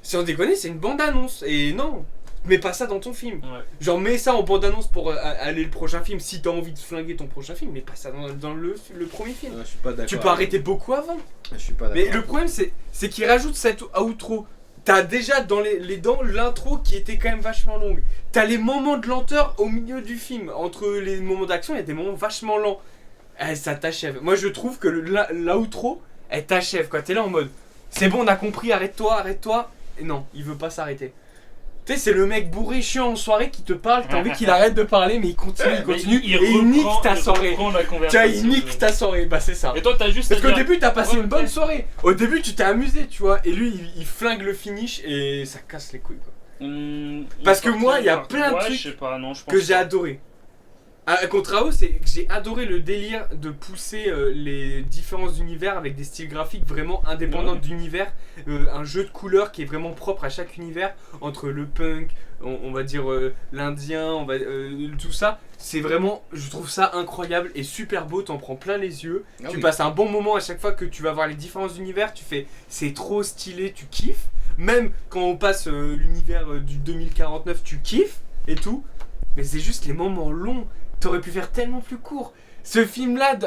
S4: Si on déconne, c'est une bande-annonce. Et non, mets pas ça dans ton film.
S1: Ouais.
S4: Genre mets ça en bande-annonce pour aller le prochain film si t'as envie de flinguer ton prochain film, mais pas ça dans le premier film.
S2: Je suis pas d'accord.
S4: Tu peux arrêter beaucoup avant.
S2: Je suis pas d'accord.
S4: Mais le problème c'est qu'ils rajoutent cette outro. T'as déjà dans les dents l'intro qui était quand même vachement longue. T'as les moments de lenteur au milieu du film. Entre les moments d'action, il y a des moments vachement lents. Ça t'achève. Moi je trouve que l'outro, elle t'achève quoi. T'es là en mode c'est bon, on a compris, arrête-toi. Et non, il veut pas s'arrêter. Tu sais, c'est le mec bourré chiant en soirée qui te parle, t'as envie qu'il arrête de parler, mais il continue,
S1: Mais
S4: et il nique ta soirée.
S1: reprend la
S4: Tu vois,
S1: conversation.
S4: il nique ta soirée, bah c'est ça.
S1: Et toi t'as juste.
S4: Parce
S1: à
S4: qu'au
S1: dire-
S4: début, t'as passé
S1: Ouais,
S4: une bonne
S1: ok.
S4: soirée. Au début, tu t'es amusé, tu vois, et lui, il flingue le finish et ça casse les couilles, quoi. Parce que moi, il y a plein de
S1: Ouais,
S4: trucs
S1: je sais pas, non, je pense
S4: Que j'ai
S1: pas.
S4: adoré. À contrario, c'est que j'ai adoré le délire de pousser les différents univers avec des styles graphiques vraiment indépendants
S1: Ouais.
S4: d'univers, un jeu de couleurs qui est vraiment propre à chaque univers, entre le punk, on va dire l'indien, tout ça. C'est vraiment, je trouve ça incroyable et super beau, t'en prends plein les yeux.
S2: Ah
S4: Tu
S2: oui.
S4: passes un bon moment à chaque fois que tu vas voir les différents univers, tu fais c'est trop stylé, tu kiffes. Même quand on passe l'univers du 2049, tu kiffes et tout. Mais c'est juste les moments longs. T'aurais pu faire tellement plus court. Ce film-là,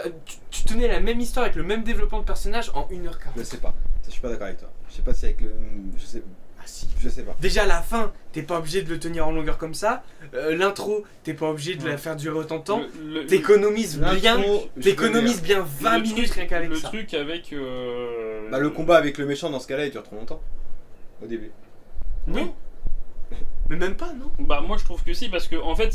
S4: tu tenais la même histoire avec le même développement de personnage en 1h40.
S2: Je sais pas. Je suis pas d'accord avec toi. Je sais pas si avec le. Je sais.
S4: Ah si.
S2: Je sais pas.
S4: Déjà la fin, t'es pas obligé de le tenir en longueur comme ça. L'intro, t'es pas obligé de la
S1: Ouais.
S4: faire durer autant de temps.
S1: Le-
S4: T'économises bien,
S2: L'intro, je
S4: t'économises
S2: vais
S4: bien 20
S1: le
S4: minutes
S1: truc-
S4: rien qu'avec
S1: le
S4: ça.
S1: truc avec.
S2: Bah, le combat avec le méchant dans ce cas-là, il dure trop longtemps. Au début.
S4: Non. Mais même pas, non.
S1: Bah moi je trouve que si parce que en fait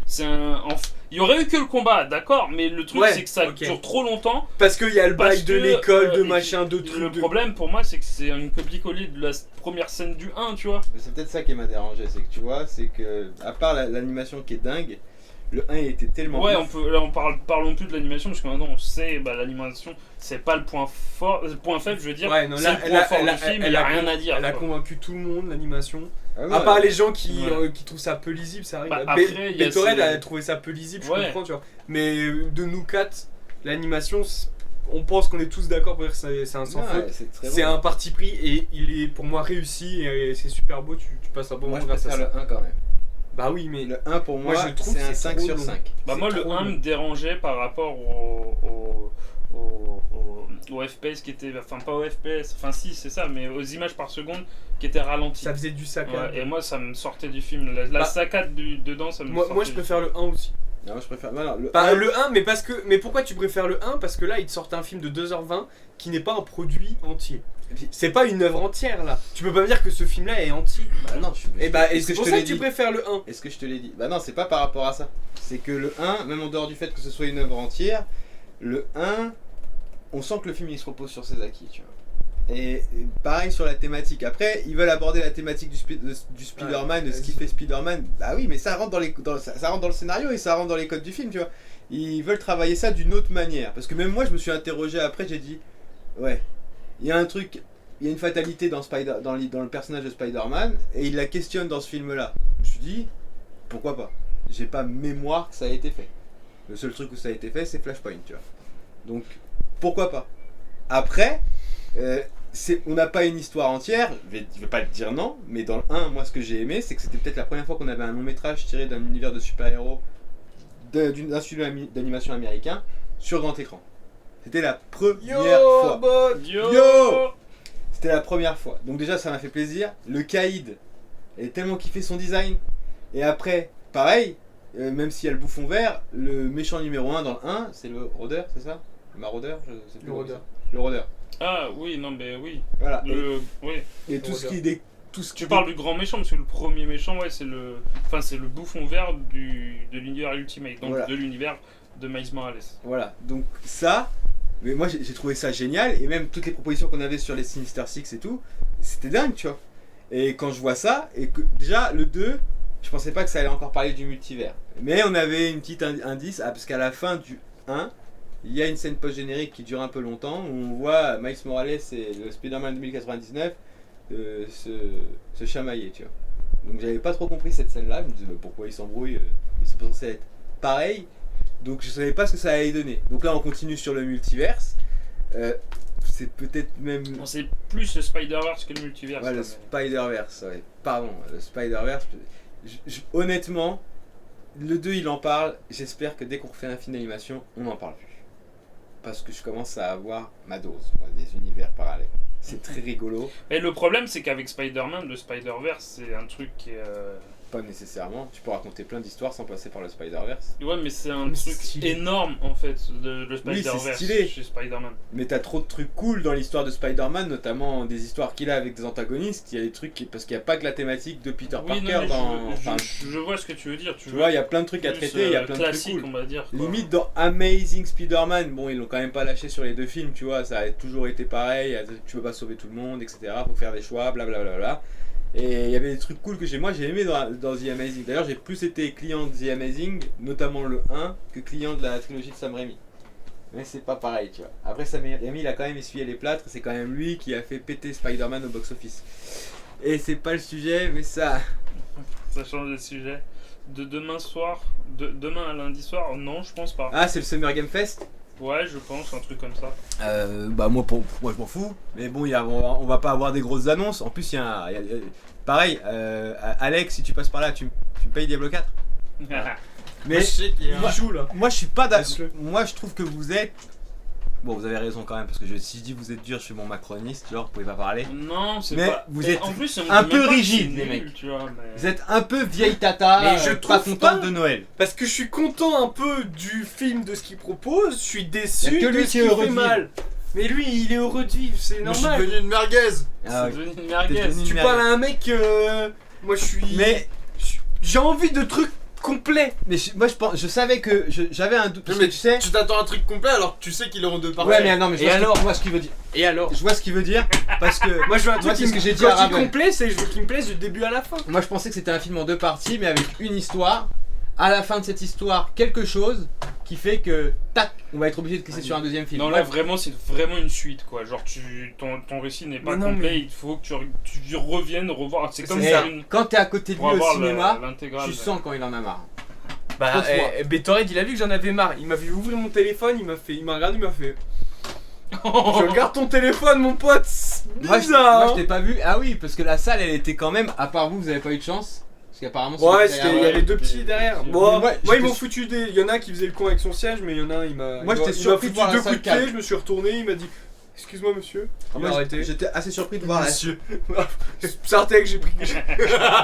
S1: c'est un il y aurait eu que le combat d'accord mais le truc
S4: Ouais,
S1: c'est que ça
S4: ok.
S1: dure trop longtemps.
S4: Parce qu'il y a le
S1: Parce
S4: bail de
S1: que,
S4: l'école, de
S1: et
S4: machin, de
S1: puis,
S4: trucs.
S1: le
S4: de-
S1: problème pour moi c'est que c'est une copie-coller de la première scène du 1 tu vois.
S2: C'est peut-être ça qui m'a dérangé, c'est que tu vois, c'est que, à part l'animation qui est dingue, Le 1 était tellement
S1: Ouais,
S2: ouf.
S1: là parlons plus de l'animation parce que maintenant on sait, l'animation c'est pas le point fort, le point faible, je veux dire.
S4: Ouais, non,
S1: c'est
S4: là,
S1: le point
S4: elle a-
S1: fort
S4: elle
S1: du
S4: a-
S1: film,
S4: elle
S1: il y a
S4: a
S1: rien à dire.
S4: Elle a
S1: quoi.
S4: convaincu tout le monde, l'animation.
S2: Ah ouais,
S4: À part les gens qui
S1: Ouais.
S4: trouvent ça peu lisible, ça arrive.
S1: Bah,
S4: Mais
S1: après, il y a
S4: Torred
S1: ces-
S4: a trouvé ça peu lisible, je
S1: Ouais.
S4: comprends, tu vois. Mais de nous quatre, l'animation, on pense qu'on est tous d'accord pour dire que c'est un sans
S2: Ouais,
S4: faute.
S2: c'est très
S4: C'est
S2: bon.
S4: un parti pris et il est pour moi réussi et c'est super beau, tu passes un bon
S2: Moi,
S4: moment
S2: je
S4: grâce à
S2: préfère
S4: ça.
S2: le 1 quand même.
S4: Bah oui, mais
S2: Le 1 pour moi,
S4: Moi, je trouve
S2: c'est un
S4: c'est
S2: 5
S4: trop
S2: sur
S4: long.
S2: 5.
S1: Bah, moi,
S4: c'est
S1: le
S4: trop
S1: 1
S4: long.
S1: me dérangeait par rapport au FPS qui était. Enfin, pas au FPS, enfin, si, c'est ça, mais aux images par seconde qui étaient ralenties.
S4: ça faisait du saccade.
S1: Ouais, et moi, ça me sortait du film. La
S4: Bah,
S1: saccade dedans, ça me
S4: Moi,
S1: sortait
S4: je
S1: du
S4: préfère le 1 aussi.
S2: Non, je préfère. Non, le
S4: Bah,
S2: 1,
S4: le 1, mais pourquoi tu préfères le 1? Parce que là, ils te sortent un film de 2h20 qui n'est pas un produit entier. C'est pas une œuvre entière là. Tu peux pas me dire que ce film là est entier.
S2: Bah non,
S4: Et bah, et
S2: est-ce
S4: c'est
S2: que
S4: pour
S2: je te
S4: ça
S2: l'ai
S4: que tu
S2: dit
S4: préfères le 1.
S2: Est-ce que je te l'ai dit? Bah non, c'est pas par rapport à ça. C'est que le 1, même en dehors du fait que ce soit une œuvre entière, le 1, on sent que le film il se repose sur ses acquis, tu vois. Et pareil sur la thématique. Après, ils veulent aborder la thématique du Spider-Man, de ce qui fait Spider-Man. Bah oui, mais ça rentre ça rentre dans le scénario et ça rentre dans les codes du film, tu vois. Ils veulent travailler ça d'une autre manière. Parce que même moi, je me suis interrogé après, j'ai dit, ouais, il y a un truc, il y a une fatalité dans le personnage de Spider-Man et il la questionne dans ce film-là. Je me suis dit, pourquoi pas? J'ai pas mémoire que ça a été fait. Le seul truc où ça a été fait, c'est Flashpoint, tu vois. Donc, pourquoi pas? Après, on n'a pas une histoire entière, je vais pas te dire non, mais dans le 1, moi ce que j'ai aimé, c'est que c'était peut-être la première fois qu'on avait un long métrage tiré d'un univers de super-héros, d'un studio d'animation américain, sur grand écran. C'était la première fois. Yo C'était la première fois. Donc déjà, ça m'a fait plaisir. Le Kaïd, j'ai tellement kiffé son design. Et après, pareil, même s'il y a le bouffon vert, le méchant numéro 1 dans le 1, c'est le rôdeur, c'est ça? Le maraudeur, je sais plus.
S4: Le rôdeur.
S2: Le rôdeur.
S1: Ah oui, non, mais oui.
S2: Voilà.
S1: Oui.
S2: Et tout ce qui est tout ce
S1: Tu
S2: qui
S1: parles du grand méchant parce que le premier méchant, ouais, c'est le bouffon vert de l'univers Ultimate, donc
S2: Voilà.
S1: de l'univers de Miles Morales.
S2: Voilà. Donc ça, mais moi j'ai trouvé ça génial et même toutes les propositions qu'on avait sur les Sinister Six et tout, c'était dingue, tu vois. Et quand je vois ça et que déjà le 2, je pensais pas que ça allait encore parler du multivers. Mais on avait une petite indice parce qu'à la fin du 1, il y a une scène post-générique qui dure un peu longtemps où on voit Miles Morales et le Spider-Man 2099 se chamailler, tu vois. Donc j'avais pas trop compris cette scène-là, je me disais bah, pourquoi ils s'embrouillent, ils sont censés être pareils. Donc je savais pas ce que ça allait donner. Donc là on continue sur le multiverse. C'est peut-être même...
S1: Bon, c'est plus le Spider-Verse que le multivers.
S2: Ouais, le Spider-Verse, ouais. Pardon, le Spider-Verse. Honnêtement, le 2 il en parle. J'espère que dès qu'on refait un film d'animation, on n'en parle plus. Parce que je commence à avoir ma dose, moi, des univers parallèles. C'est très rigolo.
S1: Et le problème, c'est qu'avec Spider-Man, le Spider-Verse, c'est un truc qui est.
S2: Pas nécessairement. Tu peux raconter plein d'histoires sans passer par le Spider-Verse.
S1: Ouais, mais c'est un
S4: Mais c'est
S1: truc
S4: stylé.
S1: énorme en fait, le
S2: Oui, c'est
S1: Spider-Verse
S2: stylé.
S1: chez Spider-Man.
S2: Mais t'as trop de trucs cool dans l'histoire de Spider-Man, notamment des histoires qu'il a avec des antagonistes. Il y a des trucs parce qu'il n'y a pas que la thématique de Peter
S1: Oui, non,
S2: Parker
S1: mais
S2: dans. Enfin,
S1: je vois ce que tu veux dire.
S2: tu vois, il y a plein de trucs à
S1: plus,
S2: traiter, il y a plein de trucs
S1: classique,
S2: cool.
S1: on va dire. quoi.
S2: Limite dans Amazing Spider-Man, bon ils l'ont quand même pas lâché sur les deux films, tu vois, ça a toujours été pareil, tu peux pas sauver tout le monde, etc. Faut faire des choix, blablabla. Et il y avait des trucs cool que moi j'ai aimé dans The Amazing. D'ailleurs j'ai plus été client de The Amazing, notamment le 1, que client de la trilogie de Sam Raimi. Mais c'est pas pareil, tu vois. Après Sam Raimi il a quand même essuyé les plâtres, c'est quand même lui qui a fait péter Spider-Man au box-office. Et c'est pas le sujet, mais ça...
S1: Ça change de sujet. De demain à lundi soir, non, je pense pas.
S2: Ah c'est le Summer Game Fest.
S1: Ouais, je pense, un truc comme ça.
S2: Bah moi je m'en fous, mais bon on va pas avoir des grosses annonces. En plus il y a pareil, Alex si tu passes par là tu me payes Diablo 4.
S4: Mais
S2: Mais
S4: je sais qu'il y a un joue là.
S2: moi je suis pas d'accord.
S4: Laisse-le.
S2: Moi je trouve que vous êtes... Bon vous avez raison quand même parce que si je dis vous êtes dur je suis mon macroniste, genre vous pouvez pas parler.
S1: Non, c'est
S2: Mais
S1: pas.
S2: vous
S1: Et
S2: êtes
S1: en plus, on
S2: un
S1: dit
S2: peu
S1: même pas que
S2: rigide,
S1: c'est
S2: les
S1: nul,
S2: mecs.
S1: Tu vois, mais...
S2: Vous êtes un peu vieille tata,
S4: Mais je
S2: pas
S4: trouve
S2: contente
S4: pas.
S2: de Noël.
S4: Parce que je suis content un peu du film, de ce qu'il propose, je suis déçu
S2: Y a que lui
S4: de
S2: qui
S4: ce
S2: est
S4: qu'il
S2: heureux
S4: fait
S2: de vivre.
S4: mal. Mais lui, il est heureux de vivre, c'est
S3: Moi, je suis
S4: normal.
S3: devenu une merguez.
S2: Ah,
S1: C'est devenu une merguez.
S2: devenu une
S4: Tu
S2: merguez.
S4: parles à un mec, moi je suis...
S2: Mais
S4: J'ai envie de trucs complets.
S2: moi je savais que j'avais un doute parce que
S3: Mais
S2: tu sais.
S3: Tu t'attends à un truc complet alors que tu sais qu'il est en deux parties.
S2: Ouais mais non mais
S4: Et alors
S2: je vois ce qu'il veut dire.
S4: Et alors
S2: Je vois ce qu'il veut dire parce que
S4: Moi je veux un
S2: Moi,
S4: truc
S2: c'est
S4: qui
S2: ce que
S4: me
S2: j'ai dit à
S4: quand il
S2: Ravel.
S4: complet, c'est je veux qu'il me plaise du début à la fin.
S2: moi je pensais que c'était un film en deux parties mais avec une histoire à la fin de cette histoire quelque chose qui fait que tac, on va être obligé de clisser sur un deuxième film.
S1: Non, là
S2: Bref.
S1: vraiment, c'est vraiment une suite quoi. Genre, ton récit n'est pas
S4: Mais non,
S1: complet,
S4: mais-
S1: il faut que tu reviennes revoir. C'est comme
S2: Et
S1: ça une.
S2: quand t'es à côté de
S1: Pour
S2: lui au
S1: avoir
S2: cinéma,
S1: l'intégrale.
S2: tu sens quand il en a marre.
S4: Bah,
S2: Pose-moi.
S4: Betorred, il a vu que j'en avais marre. Il m'a fait ouvrir mon téléphone, il m'a regardé, il m'a fait. Je regarde ton téléphone, mon pote. C'est
S2: Moi,
S4: bizarre.
S2: je
S4: hein.
S2: t'ai pas vu. Ah oui, parce que la salle, elle était quand même. À part vous avez pas eu de chance. Parce qu'apparemment,
S4: Ouais,
S2: c'était
S4: il y
S2: derrière-
S4: avait deux petits derrière.
S1: Mais
S4: Bon,
S2: moi,
S4: moi, ils
S2: j'étais
S4: m'ont
S2: su-
S4: foutu des. Il y en a un qui faisait le con avec son siège, mais il y en a un, il m'a.
S2: Moi, j'étais
S4: il m'a
S2: surpris de
S4: foutu
S2: voir la
S4: deux
S2: salle
S4: coups de pied,
S2: calme.
S4: je me suis retourné, il m'a dit excuse-moi, monsieur.
S2: Ah,
S4: Il
S2: moi,
S4: m'a arrêté.
S2: j'étais assez surpris de voir la
S4: Monsieur. Sartek que j'ai pris.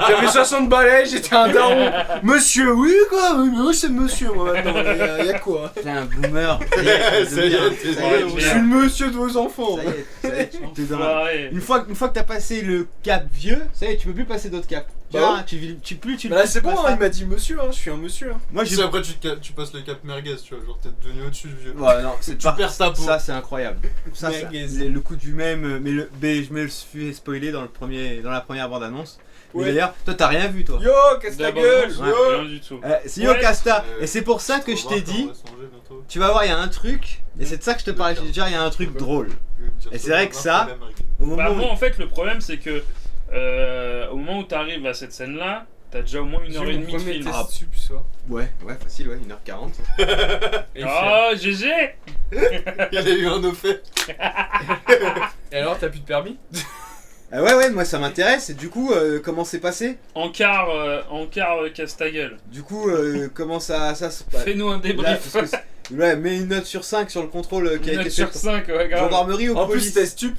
S4: J'avais 60 balais, j'étais un daron. Monsieur, oui, quoi. Oui, mais moi, c'est monsieur, moi, maintenant. Il y a quoi?
S2: T'es un boomer.
S3: Ça y est,
S2: Ça y est,
S3: t'es
S2: ça y est,
S1: vrai,
S4: Je suis le monsieur de vos enfants.
S2: ça y est, ça y est, t'es dans la-
S1: Enfoiré.
S2: Une fois que t'as passé le cap vieux, ça y est, tu peux plus passer d'autres caps. Tu
S4: Bah
S2: vois, tu
S4: Bah là, c'est bon,
S2: passes
S4: hein,
S2: pas.
S4: il m'a dit monsieur, hein, je suis un monsieur. Hein.
S2: Moi,
S3: Tu
S2: j'ai.
S3: sais, après tu passes le cap merguez, tu vois, genre t'es devenu au-dessus du vieux.
S2: Ouais, non, c'est
S3: Tu
S2: pas.
S3: perds ta peau.
S2: Ça, c'est incroyable. Ça,
S4: Merguez.
S2: le coup du même. Mais je me le suis spoilé dans la première bande-annonce. Mais
S4: Ouais.
S2: d'ailleurs, toi, t'as rien vu, toi.
S4: Yo, casse ta
S1: D'abord,
S4: gueule.
S1: non,
S4: Yo.
S1: rien du tout.
S2: C'est Yo
S1: Ouais.
S2: Casta. Et c'est pour ça que
S3: Faut
S2: je
S3: voir
S2: t'ai
S3: quand
S2: dit.
S3: on va se manger bientôt.
S2: Tu vas voir, il y a un truc. Et c'est de ça que je te parlais. J'ai dit, il y a un truc drôle. Et c'est vrai que ça- Au
S1: Bah,
S2: moment
S1: moi,
S2: où.
S1: en fait, le problème, c'est que au moment où t'arrives à cette scène-là, t'as déjà au moins une heure et demie de film.
S2: Ah.
S4: sup, ça.
S2: Ouais, facile, ouais, 1h40.
S1: Oh, GG.
S3: Il a eu un offert.
S4: Et alors, t'as plus de permis?
S2: Ouais, moi ça m'intéresse. Et du coup, comment c'est passé?
S1: Encart, casse ta gueule.
S2: Du coup, comment ça se passe?
S1: Fais-nous un
S2: Là,
S1: débrief.
S2: parce que ouais, mets une note sur 5 sur le contrôle qui a
S1: Une
S2: été
S1: note
S2: fait.
S1: sur 5, ouais, grave.
S2: Gendarmerie ou
S4: En plus,
S2: police?
S4: c'était stup.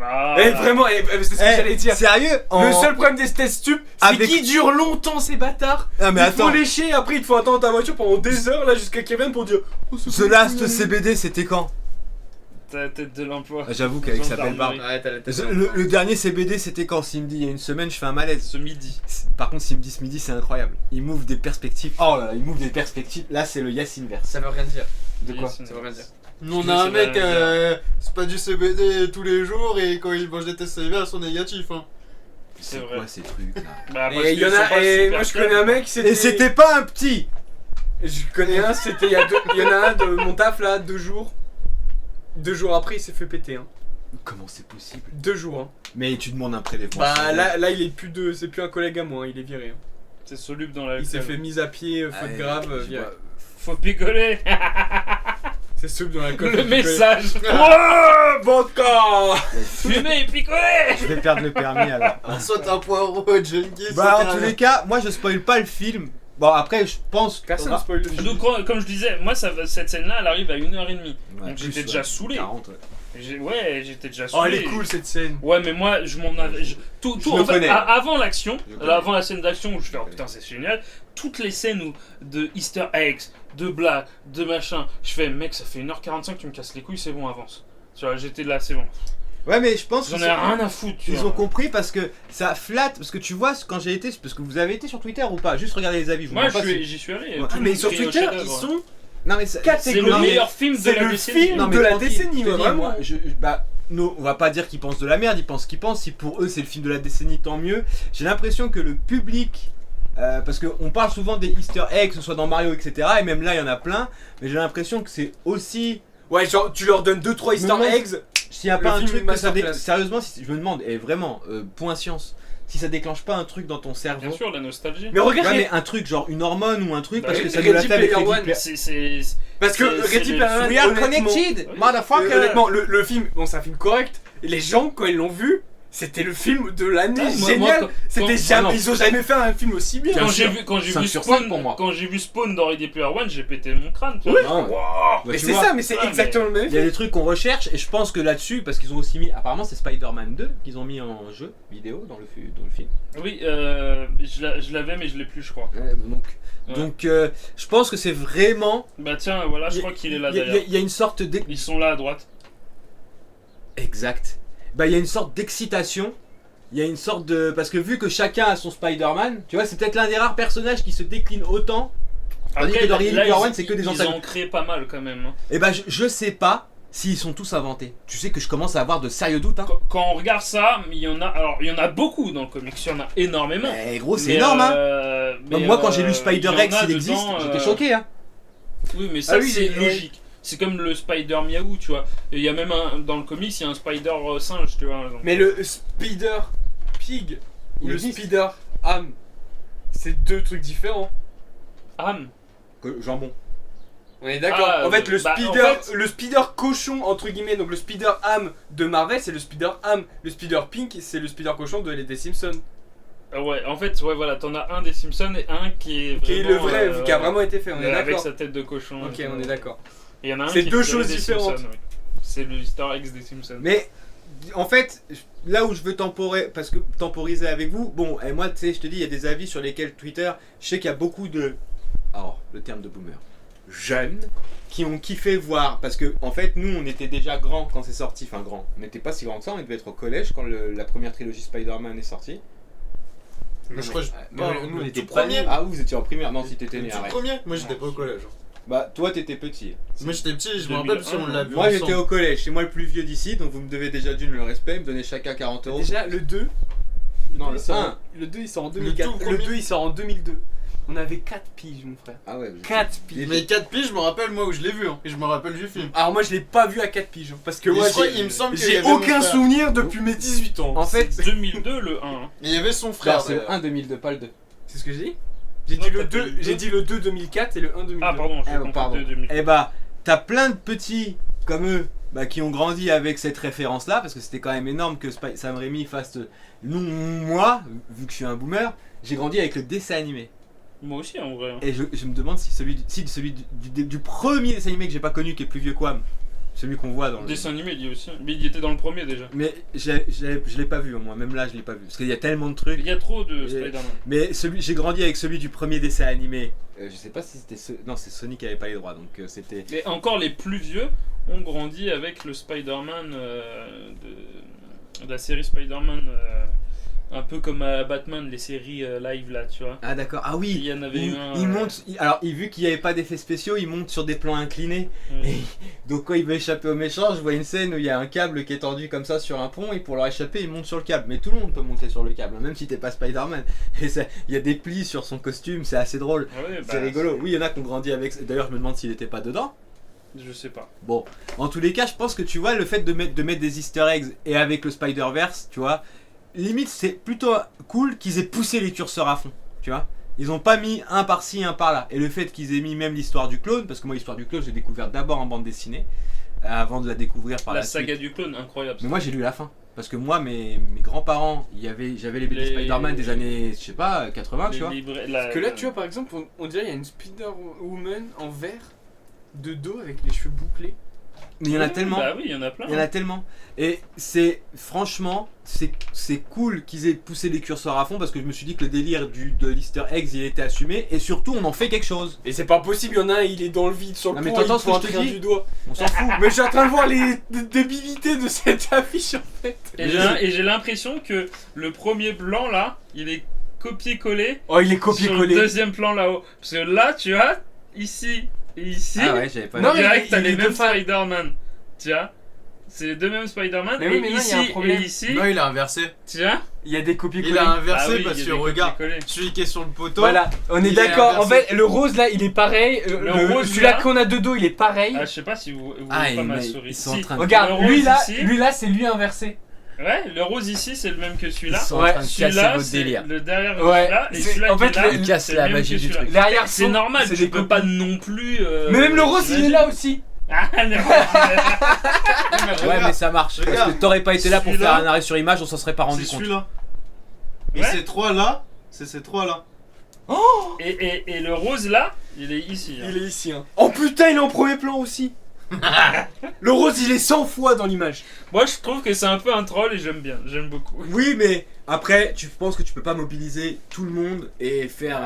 S1: Ah.
S4: Eh, vraiment, c'est ce que j'allais dire.
S2: Sérieux?
S4: Le seul problème des tests stup, c'est
S2: Avec-
S4: qu'ils durent longtemps ces bâtards.
S2: Ah mais
S4: Il
S2: attends,
S4: faut lécher, après il te faut attendre ta voiture pendant des heures là jusqu'à Kevin pour dire oh, c'est
S2: The
S4: cool,
S2: Last
S4: cool,
S2: CBD c'était quand?
S1: Ta tête de l'emploi.
S2: Ah, j'avoue qu'avec sa belle barbe.
S1: Gendarmerie.
S4: Ouais, t'as la tête.
S2: Le dernier CBD c'était quand? S'il me dit il y a une semaine, je fais un malaise.
S1: Ce midi.
S2: Par contre, s'il me dit ce midi, c'est incroyable. Il m'ouvre des perspectives. Oh là là, il m'ouvre des perspectives. Là, c'est le yes inverse.
S4: Ça veut rien dire.
S2: De quoi?
S1: Yes,
S4: Ça veut rien dire.
S3: Nous, on
S1: Je
S3: a
S1: sais
S3: un mec,
S1: pas
S3: c'est pas du CBD tous les jours et quand il mange des tests salivaires, ils sont négatifs. Hein.
S1: C'est vrai.
S2: quoi ces trucs là?
S1: Bah, parce
S4: Et il y
S1: qu'ils
S4: en
S1: sont
S4: a,
S1: pas
S4: et
S1: super
S4: moi je
S1: fiables.
S4: connais un mec, c'était.
S2: Et c'était pas un petit!
S4: Je connais un, c'était il y a deux. Il y en a un de mon taf là, 2 jours. 2 jours après, il s'est fait péter. Hein.
S2: Comment c'est possible?
S4: 2 jours. Hein.
S2: Mais tu demandes un prélèvement.
S4: Bah là, il est plus de. C'est plus un collègue à moi, hein, il est viré. Hein.
S1: C'est soluble dans la.
S4: Il s'est fait mise à pied, faute grave, viré.
S1: Faut picoler.
S4: C'est soupe dans la
S1: Le message.
S4: Oh, vodka.
S1: Fumer et picoler.
S2: Je vais perdre le permis alors.
S3: Soit un poireau, junkie,
S2: Bah en tous les cas, moi je spoil pas le film. Bon après je pense que...
S4: Personne ne spoil le film.
S1: Donc, comme je disais, moi, cette scène-là, elle arrive à 1h30.
S2: Ouais,
S1: Donc,
S2: plus,
S1: j'étais déjà saoulé.
S2: 40, ouais.
S1: J'étais déjà
S4: Oh,
S1: saoulé.
S4: elle est cool cette scène.
S1: Ouais, mais moi, je m'en avais. Tout,
S2: Je
S1: en
S2: le
S1: fait,
S2: connais.
S1: avant l'action,
S2: Je le connais.
S1: avant la scène d'action où je fais
S2: Je
S1: oh
S2: le
S1: putain, c'est génial. Toutes les scènes où de Easter eggs, de blagues, de machin, je fais mec, ça fait 1h45, tu me casses les couilles, c'est bon, avance. Tu vois, j'étais là, c'est bon.
S2: Ouais mais je pense
S1: J'en
S2: qu'ils
S1: ai
S2: ont-
S1: rien à foutre. tu
S2: Ils
S1: vois.
S2: ont compris parce que ça flatte, parce que tu vois quand j'ai été, parce que vous avez été sur Twitter ou pas, juste regardez les avis. Je vous
S1: Moi,
S2: mens pas si-
S1: j'y suis allé.
S2: Ouais.
S1: tout
S4: Ah,
S1: le
S4: mais
S1: monde
S4: sur
S1: criait au
S4: Twitter,
S1: chef-d'œuvre.
S4: ils sont.
S2: Non mais
S1: C'est le
S4: catégorie-
S1: meilleur film de
S4: c'est
S1: la
S4: le
S1: décennie.
S4: film.
S2: Non mais
S4: de la
S2: tranquille,
S4: décennie,
S2: je te
S4: ouais,
S2: dis,
S4: vraiment.
S2: moi, bah, on va pas dire qu'ils pensent de la merde, ils pensent qu'ils pensent. Si pour eux c'est le film de la décennie, tant mieux. J'ai l'impression que le public, parce qu'on parle souvent des Easter eggs, que ce soit dans Mario, etc. Et même là il y en a plein. Mais j'ai l'impression que c'est aussi,
S4: Ouais, genre, tu leur donnes 2-3 Easter
S2: Non,
S4: eggs.
S2: s'il y a
S4: Le
S2: pas un
S4: film
S2: truc que ça
S4: masterclass.
S2: sérieusement, je me demande, et vraiment, point science, si ça déclenche pas un truc dans ton cerveau.
S1: Bien sûr, la nostalgie.
S4: Mais regarde,
S2: Ouais, mais un truc genre une hormone ou un truc
S1: Bah,
S2: parce que
S1: oui,
S2: ça nous l'a
S4: Ready
S2: fait avec
S4: Player
S2: Ready
S4: One,
S2: Player-
S1: C'est
S4: parce que
S1: c'est
S4: Ready
S1: le-
S4: Player One,
S2: We are
S4: honnêtement,
S2: connected,
S1: Oui.
S2: motherfucker.
S4: honnêtement, le film, bon, c'est un film correct. Et les gens, quand ils l'ont vu, c'était le film de l'année.
S1: Ah, moi,
S4: Génial.
S1: quand-
S4: C'était
S1: quand-
S4: jamais,
S2: ah non.
S4: ils ont jamais fait un film aussi bien.
S1: Quand
S2: sûr.
S1: j'ai
S2: 5
S1: vu
S2: sur 5
S1: Spawn,
S2: pour moi.
S1: quand j'ai vu Spawn dans Ready Player One, j'ai pété mon crâne. Tu vois.
S2: Non, ouais.
S1: Wow.
S2: Bah,
S4: Mais
S2: tu
S4: c'est
S2: vois,
S4: ça, mais c'est
S1: Ah,
S4: exactement le même
S2: il y a
S4: film.
S2: des trucs qu'on recherche et je pense que là-dessus, parce qu'ils ont aussi mis, apparemment c'est Spider-Man 2 qu'ils ont mis en jeu vidéo dans le film.
S1: Oui, je l'avais, mais je l'ai plus, je crois.
S2: Ouais. Donc je pense que c'est vraiment.
S1: Bah tiens, voilà, je crois qu'il est là
S2: Il y a-
S1: d'ailleurs.
S2: il y a une sorte
S1: Ils sont là à droite.
S2: Exact. Bah il y a une sorte d'excitation. Il y a une sorte de. Parce que vu que chacun a son Spider-Man, tu vois, c'est peut-être l'un des rares personnages qui se décline autant. Tandis que dans Ready
S1: là,
S2: Player One, c'est que des
S1: ils
S2: antagonistes.
S1: ont créé pas mal quand même. Hein.
S2: Et bah je sais pas s'ils sont tous inventés. Tu sais que je commence à avoir de sérieux doutes. Hein.
S1: Quand on regarde ça, il y en a beaucoup dans le comics, il y en a énormément.
S2: Mais gros, c'est
S1: Mais,
S2: énorme. Hein.
S1: mais,
S2: Moi, quand j'ai lu
S1: il y
S2: Spider-Rex,
S1: en a
S2: il existe,
S1: dedans,
S2: j'étais choqué. Hein.
S1: Oui, mais ça,
S2: Ah oui,
S1: c'est
S2: mais-
S1: logique. C'est comme le Spider Miaou, tu vois. Et il y a même dans le comics, il y a un Spider singe, tu vois. donc.
S4: Mais le Spider Pig ou
S2: Il
S4: le
S2: existe.
S4: Spider Ham, c'est deux trucs différents.
S1: Ham.
S2: Jambon.
S4: On est d'accord.
S1: Ah,
S4: en fait, le
S1: bah,
S4: Spider,
S1: en fait-
S4: le Spider cochon entre guillemets, donc le Spider Ham de Marvel, c'est le Spider Ham. Le Spider Pink, c'est le Spider cochon des Simpsons.
S1: Ouais, en fait, ouais, voilà, t'en as un des Simpsons et un qui est
S4: Qui est le
S1: vraiment,
S4: vrai, qui a vraiment été fait. On est
S1: avec
S4: d'accord.
S1: sa tête de cochon.
S4: Ok, on est d'accord.
S1: Et il y en a un
S4: C'est
S1: qui est
S4: deux
S1: tiré
S4: choses
S1: des
S4: différentes.
S1: Simpsons, ouais. C'est le Easter egg des Simpsons.
S2: Mais en fait, là où je veux temporiser avec vous, bon, et moi, tu sais, je te dis, il y a des avis sur lesquels Twitter, je sais qu'il y a beaucoup de. Alors, le terme de boomer. Jeunes qui ont kiffé voir. Parce que, en fait, nous, on était déjà grands quand c'est sorti. Enfin, grands. On n'était pas si grands que ça, on devait être au collège quand la première trilogie Spider-Man est sortie.
S3: Mais je crois que
S2: Nous, on
S3: le
S2: était
S3: tout
S2: pas
S3: premier.
S2: nés. Ah, vous étiez en primaire. Non, si t'étais
S3: Le
S2: né,
S3: tout
S2: arrête.
S3: premier. Moi j'étais pas au collège.
S2: Bah, toi, t'étais petit.
S3: Moi j'étais petit, je me rappelle si on l'a vu
S2: Moi, j'étais
S3: ensemble.
S2: au collège. C'est moi le plus vieux d'ici, donc vous me devez déjà d'une le respect. Me donner chacun 40 euros.
S4: Déjà, le 2.
S2: Non, le
S4: il sort,
S2: 1.
S4: le 2 il sort en
S3: Le
S4: 2004.
S3: tout
S4: Le
S3: premier.
S4: 2 il sort en 2002. On avait 4 piges, mon frère.
S2: Ah ouais, vous étiez-
S4: 4 piges.
S3: Mais 4 piges, je me rappelle moi où je l'ai vu, hein. Et je me rappelle du film.
S4: Alors, moi je l'ai pas vu à 4 piges. hein, Parce que
S3: Et
S4: moi
S3: je crois,
S4: j'ai
S3: il me semble qu'il y
S4: j'ai
S3: avait mon
S4: aucun
S3: frère.
S4: souvenir depuis mes 18 ans.
S2: En fait,
S1: C'est 2002 le 1. hein.
S3: Et il y avait son
S2: frère,
S3: frère.
S2: c'est le
S3: d'ailleurs.
S2: 1 2002, pas le 2.
S4: C'est ce que j'ai dit. J'ai
S1: Non,
S4: dit le
S1: t'as
S4: 2,
S1: fait le
S4: j'ai
S1: deux.
S4: dit le 2 2004 et le 1 2002.
S1: Ah, pardon, j'ai
S2: Eh,
S1: compris
S2: pardon.
S1: 2000.
S2: Eh bah, t'as plein de petits comme eux bah, qui ont grandi avec cette référence-là, parce que c'était quand même énorme que Sam Raimi fasse. Nous, moi, vu que je suis un boomer, j'ai grandi avec le dessin animé.
S1: Moi aussi, en vrai. hein.
S2: Et je me demande si celui du premier dessin animé que j'ai pas connu, qui est plus vieux que Wham, celui qu'on voit dans le.
S1: Dessin animé, il y a aussi. Mais il était dans le premier déjà.
S2: Mais je l'ai pas vu, moi, même là, je l'ai pas vu. Parce qu'il y a tellement de trucs.
S1: Il y a trop de
S2: Et-
S1: Spider-Man.
S2: Mais j'ai grandi avec celui du premier dessin animé. Je sais pas si c'était. Non, c'est Sony qui avait pas les droits, donc c'était.
S1: Et encore les plus vieux ont grandi avec le Spider-Man de la série Spider-Man. Un peu comme à Batman, les séries live là, tu vois.
S2: Ah d'accord, ah
S1: Il
S2: oui.
S1: y en avait eu un.
S2: Il monte, alors vu qu'il n'y avait pas d'effets spéciaux, il monte sur des plans inclinés.
S1: Ouais.
S2: Et donc quand il veut échapper aux méchants, je vois une scène où il y a un câble qui est tendu comme ça sur un pont et pour leur échapper, il monte sur le câble. Mais tout le monde peut monter sur le câble, même si t'es pas Spider-Man. Et il y a des plis sur son costume, c'est assez drôle.
S1: Ouais,
S2: C'est rigolo. Oui, il y en a qui ont grandi avec. D'ailleurs, je me demande s'il était pas dedans.
S1: Je sais pas.
S2: Bon, en tous les cas, je pense que tu vois le fait de mettre des Easter eggs et avec le Spider-Verse, tu vois, limite c'est plutôt cool qu'ils aient poussé les curseurs à fond, tu vois. Ils ont pas mis un par-ci, un par-là. Et le fait qu'ils aient mis même l'histoire du clone, parce que moi l'histoire du clone, j'ai découvert d'abord en bande dessinée, avant de la découvrir par la,
S1: La saga
S2: suite.
S1: du clone, incroyable.
S2: Mais moi j'ai lu la fin. Parce que moi, mes grands-parents, j'avais les BD
S1: Les-
S2: Spider-Man des années, je sais pas, 80, tu vois.
S4: Parce que là, tu vois, par exemple, on dirait qu'il y a une Spider-Woman en vert de dos avec les cheveux bouclés.
S2: Mais il y en a tellement.
S1: Bah oui, il y en a plein.
S2: Il y en a tellement. Et c'est franchement, c'est cool qu'ils aient poussé les curseurs à fond parce que je me suis dit que le délire de l'Easter eggs il était assumé et surtout on en fait quelque chose.
S4: Et c'est pas possible, il y en a un, il est dans le vide sur le
S2: Non, mais
S4: pont,
S2: t'entends
S4: il
S2: ce que
S4: pointe
S2: je te
S4: rien
S2: dis
S4: du doigt.
S2: On s'en fout.
S4: Mais je suis en train de voir les débilités de cette affiche en fait.
S1: Et j'ai l'impression que le premier plan là, il est copié-collé
S4: Oh, il est
S1: sur le
S4: copié-collé.
S1: deuxième plan là-haut. Parce que là, tu vois, ici et ici,
S2: Ah ouais, j'avais pas
S4: Non,
S2: vu.
S4: mais
S1: direct, t'as
S4: il
S1: les
S4: est
S1: mêmes
S4: deux phases.
S1: Spider-Man. Tu vois, c'est les deux mêmes Spider-Man.
S4: Mais oui,
S1: et
S4: mais là, il y
S1: ici
S4: a un problème.
S1: et ici,
S3: Non, il a inversé.
S1: tu vois.
S4: Il y a des copier-coller.
S3: Il a inversé
S1: Ah oui,
S3: parce
S1: il y
S3: que
S1: a des
S3: regarde,
S1: copier-coller.
S3: celui qui est sur le poteau.
S4: Voilà, on est
S3: Il est
S4: d'accord. En
S3: inversé.
S4: fait, le rose là, il est pareil.
S1: Le rose,
S4: celui-là
S1: là.
S4: qu'on a de dos, il est pareil.
S1: Ah, je sais pas si vous
S2: Ah,
S1: voyez pas ma
S2: mais
S1: souris.
S2: ils sont en
S1: Si.
S2: train de-
S4: Regarde,
S1: le
S4: lui
S1: rose
S4: là,
S1: ici.
S4: lui là, c'est lui inversé.
S1: Ouais, le rose ici, c'est le même que
S2: Ils
S1: celui-là.
S2: sont
S4: Ouais,
S2: en train de casser
S1: Celui-là,
S2: votre
S1: c'est
S2: délire.
S1: le derrière de
S4: Ouais,
S1: celui-là. Et
S4: c'est-
S1: celui-là
S4: en
S1: qui est
S4: fait,
S1: là,
S4: il
S2: casse
S1: c'est
S2: la
S1: le même
S2: magie
S1: que
S2: du
S1: celui-là.
S2: truc.
S4: L'arrière
S1: C'est normal,
S4: c'est
S1: tu
S4: des
S1: peux
S4: copies.
S1: pas non plus.
S4: Mais même le rose, il est
S1: t'imagines.
S4: là aussi.
S1: Ah, non.
S2: Ouais, mais ça marche. Parce
S3: Regarde.
S2: que t'aurais pas été là pour
S3: Celui-là.
S2: faire un arrêt sur image, on s'en serait pas rendu
S3: C'est
S2: compte.
S3: celui-là. Et
S1: Ouais.
S3: ces trois là, c'est ces trois là.
S1: Et le rose là, il est ici. hein.
S4: Il est ici. Hein. Oh putain, il est en premier plan aussi. Le rose, il est 100 fois dans l'image.
S1: Moi, je trouve que c'est un peu un troll et j'aime bien. J'aime beaucoup.
S2: Oui, mais après, tu penses que tu peux pas mobiliser tout le monde et faire.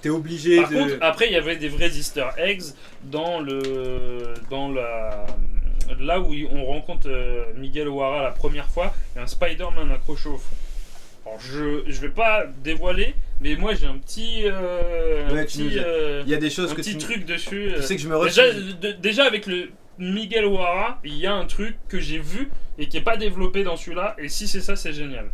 S2: T'es obligé
S1: Par
S2: de.
S1: contre, après, il y avait des vrais Easter eggs dans là où on rencontre Miguel O'Hara la première fois. Il y a un Spider-Man accroché au fond. Alors, je vais pas dévoiler, mais moi j'ai un petit,
S2: Ouais, tu nous as- Il y a des choses
S1: un
S2: que
S1: petit
S2: tu.
S1: truc dessus.
S2: Tu sais que je me
S1: Déjà,
S2: refuse.
S1: déjà avec le Miguel O'Hara, il y a un truc que j'ai vu et qui est pas développé dans celui-là. Et si c'est ça, c'est génial.